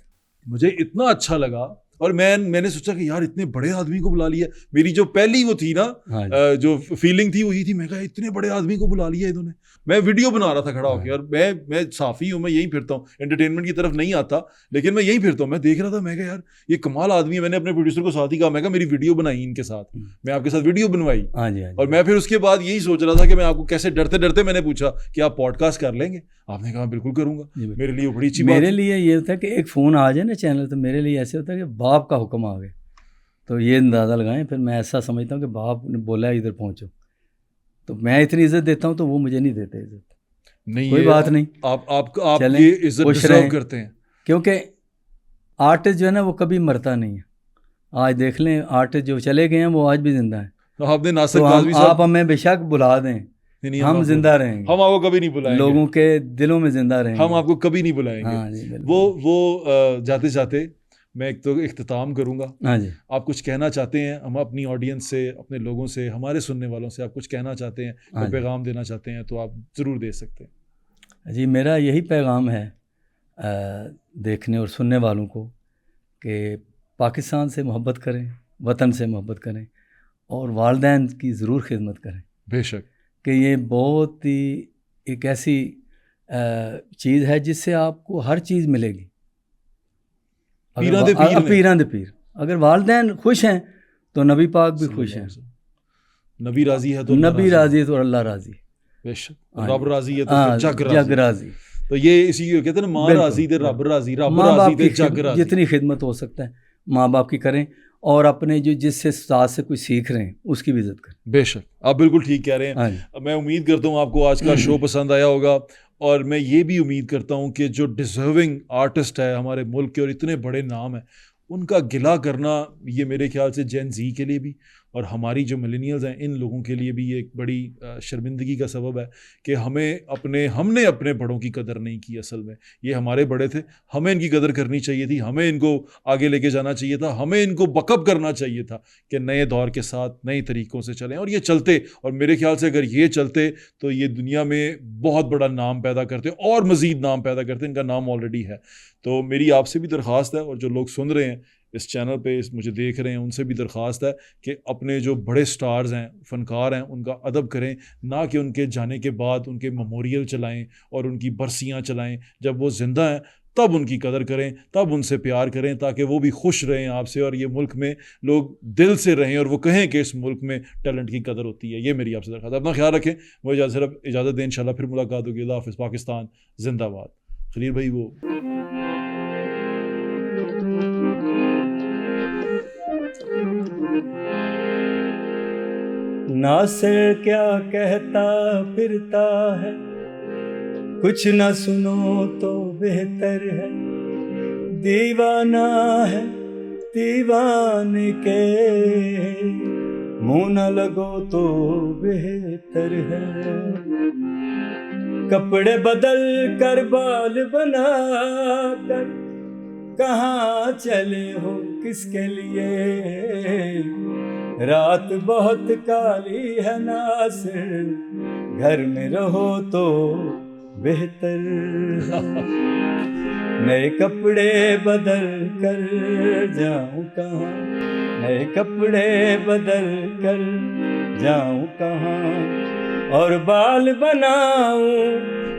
मुझे इतना अच्छा लगा, और मैंने सोचा कि यार इतने बड़े आदमी को बुला लिया। मेरी जो पहली वो थी ना,
हाँ
जो फीलिंग थी वही थी, मैं कहा इतने बड़े आदमी को बुला लिया इन्होंने। मैं वीडियो बना रहा था खड़ा होकर, और मैं साफ़ी हूँ, मैं यहीं फिरता हूँ, एंटरटेनमेंट की तरफ नहीं आता, लेकिन मैं यहीं फिरता हूँ। मैं देख रहा था, मैं कहा यार ये कमाल आदमी है। मैंने अपने प्रोड्यूसर को साथ ही कहा, मैं कहा मेरी वीडियो बनाई इनके साथ, मैं आपके साथ वीडियो बनवाई।
हाँ जी,
और मैं फिर उसके बाद यही सोच रहा था कि मैं आपको कैसे डरते डरते मैंने पूछा कि आप पॉडकास्ट कर लेंगे, आपने कहा बिल्कुल करूँगा। मेरे लिए बड़ी अच्छी बात।
मेरे लिए ये होता है कि एक फ़ोन आ जाए ना चैनल, तो मेरे लिए ऐसे होता है कि बाप का हुक्म आ गया, तो ये अंदाज़ा लगाएं। फिर मैं ऐसा समझता हूँ कि बाप ने बोला है इधर पहुँचो, तो मैं इतनी इज़्ज़त देता हूँ तो वो मुझे नहीं देते इज़्ज़त।
नहीं,
कोई बात नहीं,
आप ये इज़्ज़त डिज़र्व करते हैं,
क्योंकि आर्टिस्ट जो है ना वो कभी मरता नहीं है। आज देख लें, आर्टिस्ट जो चले गए हैं वो आज भी जिंदा हैं।
तो आपने नासिर
तो
काज़मी साहब,
आप हमें बेशक बुला दें, हम जिंदा रहेंगे,
हम आपको कभी नहीं बुलाएंगे,
लोगों के दिलों में जिंदा रहेंगे,
हम आपको कभी नहीं बुलाएंगे।
हाँ जी,
वो जाते जाते मैं एक तो इख्तिताम करूँगा।
हाँ जी,
आप कुछ कहना चाहते हैं, हम अपनी ऑडियंस से, अपने लोगों से, हमारे सुनने वालों से आप कुछ कहना चाहते हैं, कोई पैगाम देना चाहते हैं, तो आप ज़रूर दे सकते हैं।
जी मेरा यही पैगाम है देखने और सुनने वालों को कि पाकिस्तान से मोहब्बत करें, वतन से मोहब्बत करें, और वालिदैन की ज़रूर खिदमत करें।
बेशक
कि ये बहुत ही एक ऐसी चीज़ है जिससे आपको हर चीज़ मिलेगी। पीरां दे पीर, अगर वालिदैन खुश हैं तो नबी पाक भी खुश हैं,
नबी राज़ी है तो
नबी राज़ी है तो अल्लाह राज़ी,
बेशक रब राज़ी है तो जग राज़ी। तो ये इसी कहते हैं ना, माँ राज़ी ते रब राज़ी, रब राज़ी ते जग राज़ी।
जितनी खिदमत हो सकता है माँ बाप की करें, और अपने जो जिससे उस्ताद से कुछ सीख रहे हैं उसकी भी इज़्ज़त करें।
बेशक आप बिल्कुल ठीक कह रहे हैं। मैं उम्मीद करता हूँ आपको आज का शो पसंद आया होगा, और मैं ये भी उम्मीद करता हूँ कि जो डिज़र्विंग आर्टिस्ट है हमारे मुल्क के और इतने बड़े नाम हैं, उनका गिला करना ये मेरे ख्याल से जेन ज़ी के लिए भी और हमारी जो मिलेनियल्स हैं इन लोगों के लिए भी ये एक बड़ी शर्मिंदगी का सबब है कि हमने अपने बड़ों की कदर नहीं की। असल में ये हमारे बड़े थे, हमें इनकी कदर करनी चाहिए थी, हमें इनको आगे लेके जाना चाहिए था, हमें इनको बकअप करना चाहिए था कि नए दौर के साथ नए तरीक़ों से चलें। और ये चलते, और मेरे ख्याल से अगर ये चलते तो ये दुनिया में बहुत बड़ा नाम पैदा करते और मज़ीद नाम पैदा करते। इनका नाम ऑलरेडी है। तो मेरी आपसे भी दरख्वास्त है, और जो लोग सुन रहे हैं इस चैनल पे, मुझे देख रहे हैं, उनसे भी दरख्वास्त है कि अपने जो बड़े स्टार्स हैं, फ़नकार हैं, उनका अदब करें, ना कि उनके जाने के बाद उनके मेमोरियल चलाएं और उनकी बरसियां चलाएं। जब वो ज़िंदा हैं तब उनकी कदर करें, तब उनसे प्यार करें, ताकि वो भी खुश रहें आपसे, और ये मुल्क में लोग दिल से रहें और वो कहें कि इस मुल्क में टैलेंट की कदर होती है। ये मेरी आपसे दरख्वास्त है। अपना ख्याल रखें, मुझे सिर्फ इजाज़त दें, इंशाल्लाह फिर मुलाकात होगी। अल्लाह हाफ़िज़। पाकिस्तान जिंदाबाद। खलील भाई वो
नासिर क्या कहता फिरता है, कुछ न सुनो तो बेहतर है, दीवाना है दीवाने के, मुँह न लगो तो बेहतर है। कपड़े बदल कर बाल बना कर कहाँ चले हो किसके लिए, रात बहुत काली है नासिर, घर में रहो तो बेहतर है। नए कपड़े बदल कर जाऊं कहाँ, नए कपड़े बदल कर जाऊं कहाँ, और बाल बनाऊं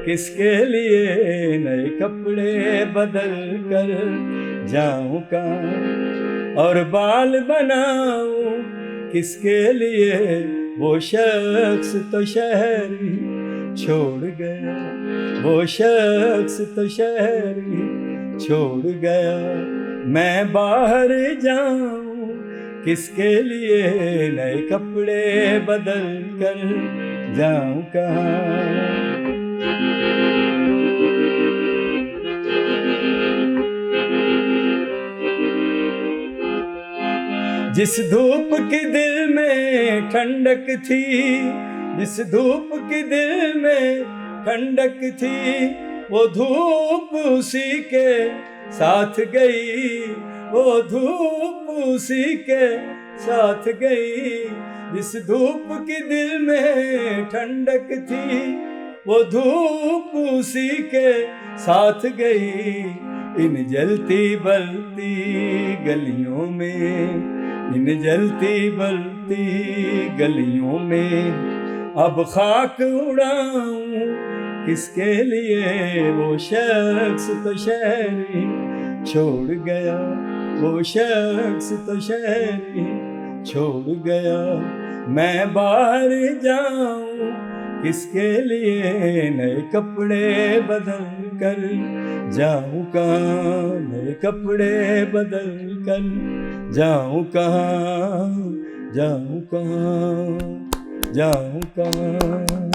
किसके लिए, नए कपड़े बदल कर जाऊं कहाँ, और बाल बनाऊं किसके लिए। वो शख्स तो शहर ही छोड़ गया, वो शख्स तो शहर ही छोड़ गया, मैं बाहर जाऊं किसके लिए, नए कपड़े बदल कर जाऊं कहाँ। जिस धूप की दिल में ठंडक थी, जिस धूप की दिल में ठंडक थी, वो धूप उसी के साथ गई, वो धूप उसी के साथ गई। जिस धूप की दिल में ठंडक थी, वो धूप उसी के साथ गई। इन जलती बलती गलियों में, इन जलती बलती गलियों में अब खाक उड़ाऊं किसके लिए। वो शख्स तो शहर छोड़ गया, वो शख्स तो शहर छोड़ गया। मैं बाहर जाऊं किसके लिए, नए कपड़े बदल कर जाऊं कहाँ, नए कपड़े बदल कर जाऊं कहाँ, जाऊं कहाँ, जाऊं कहाँ।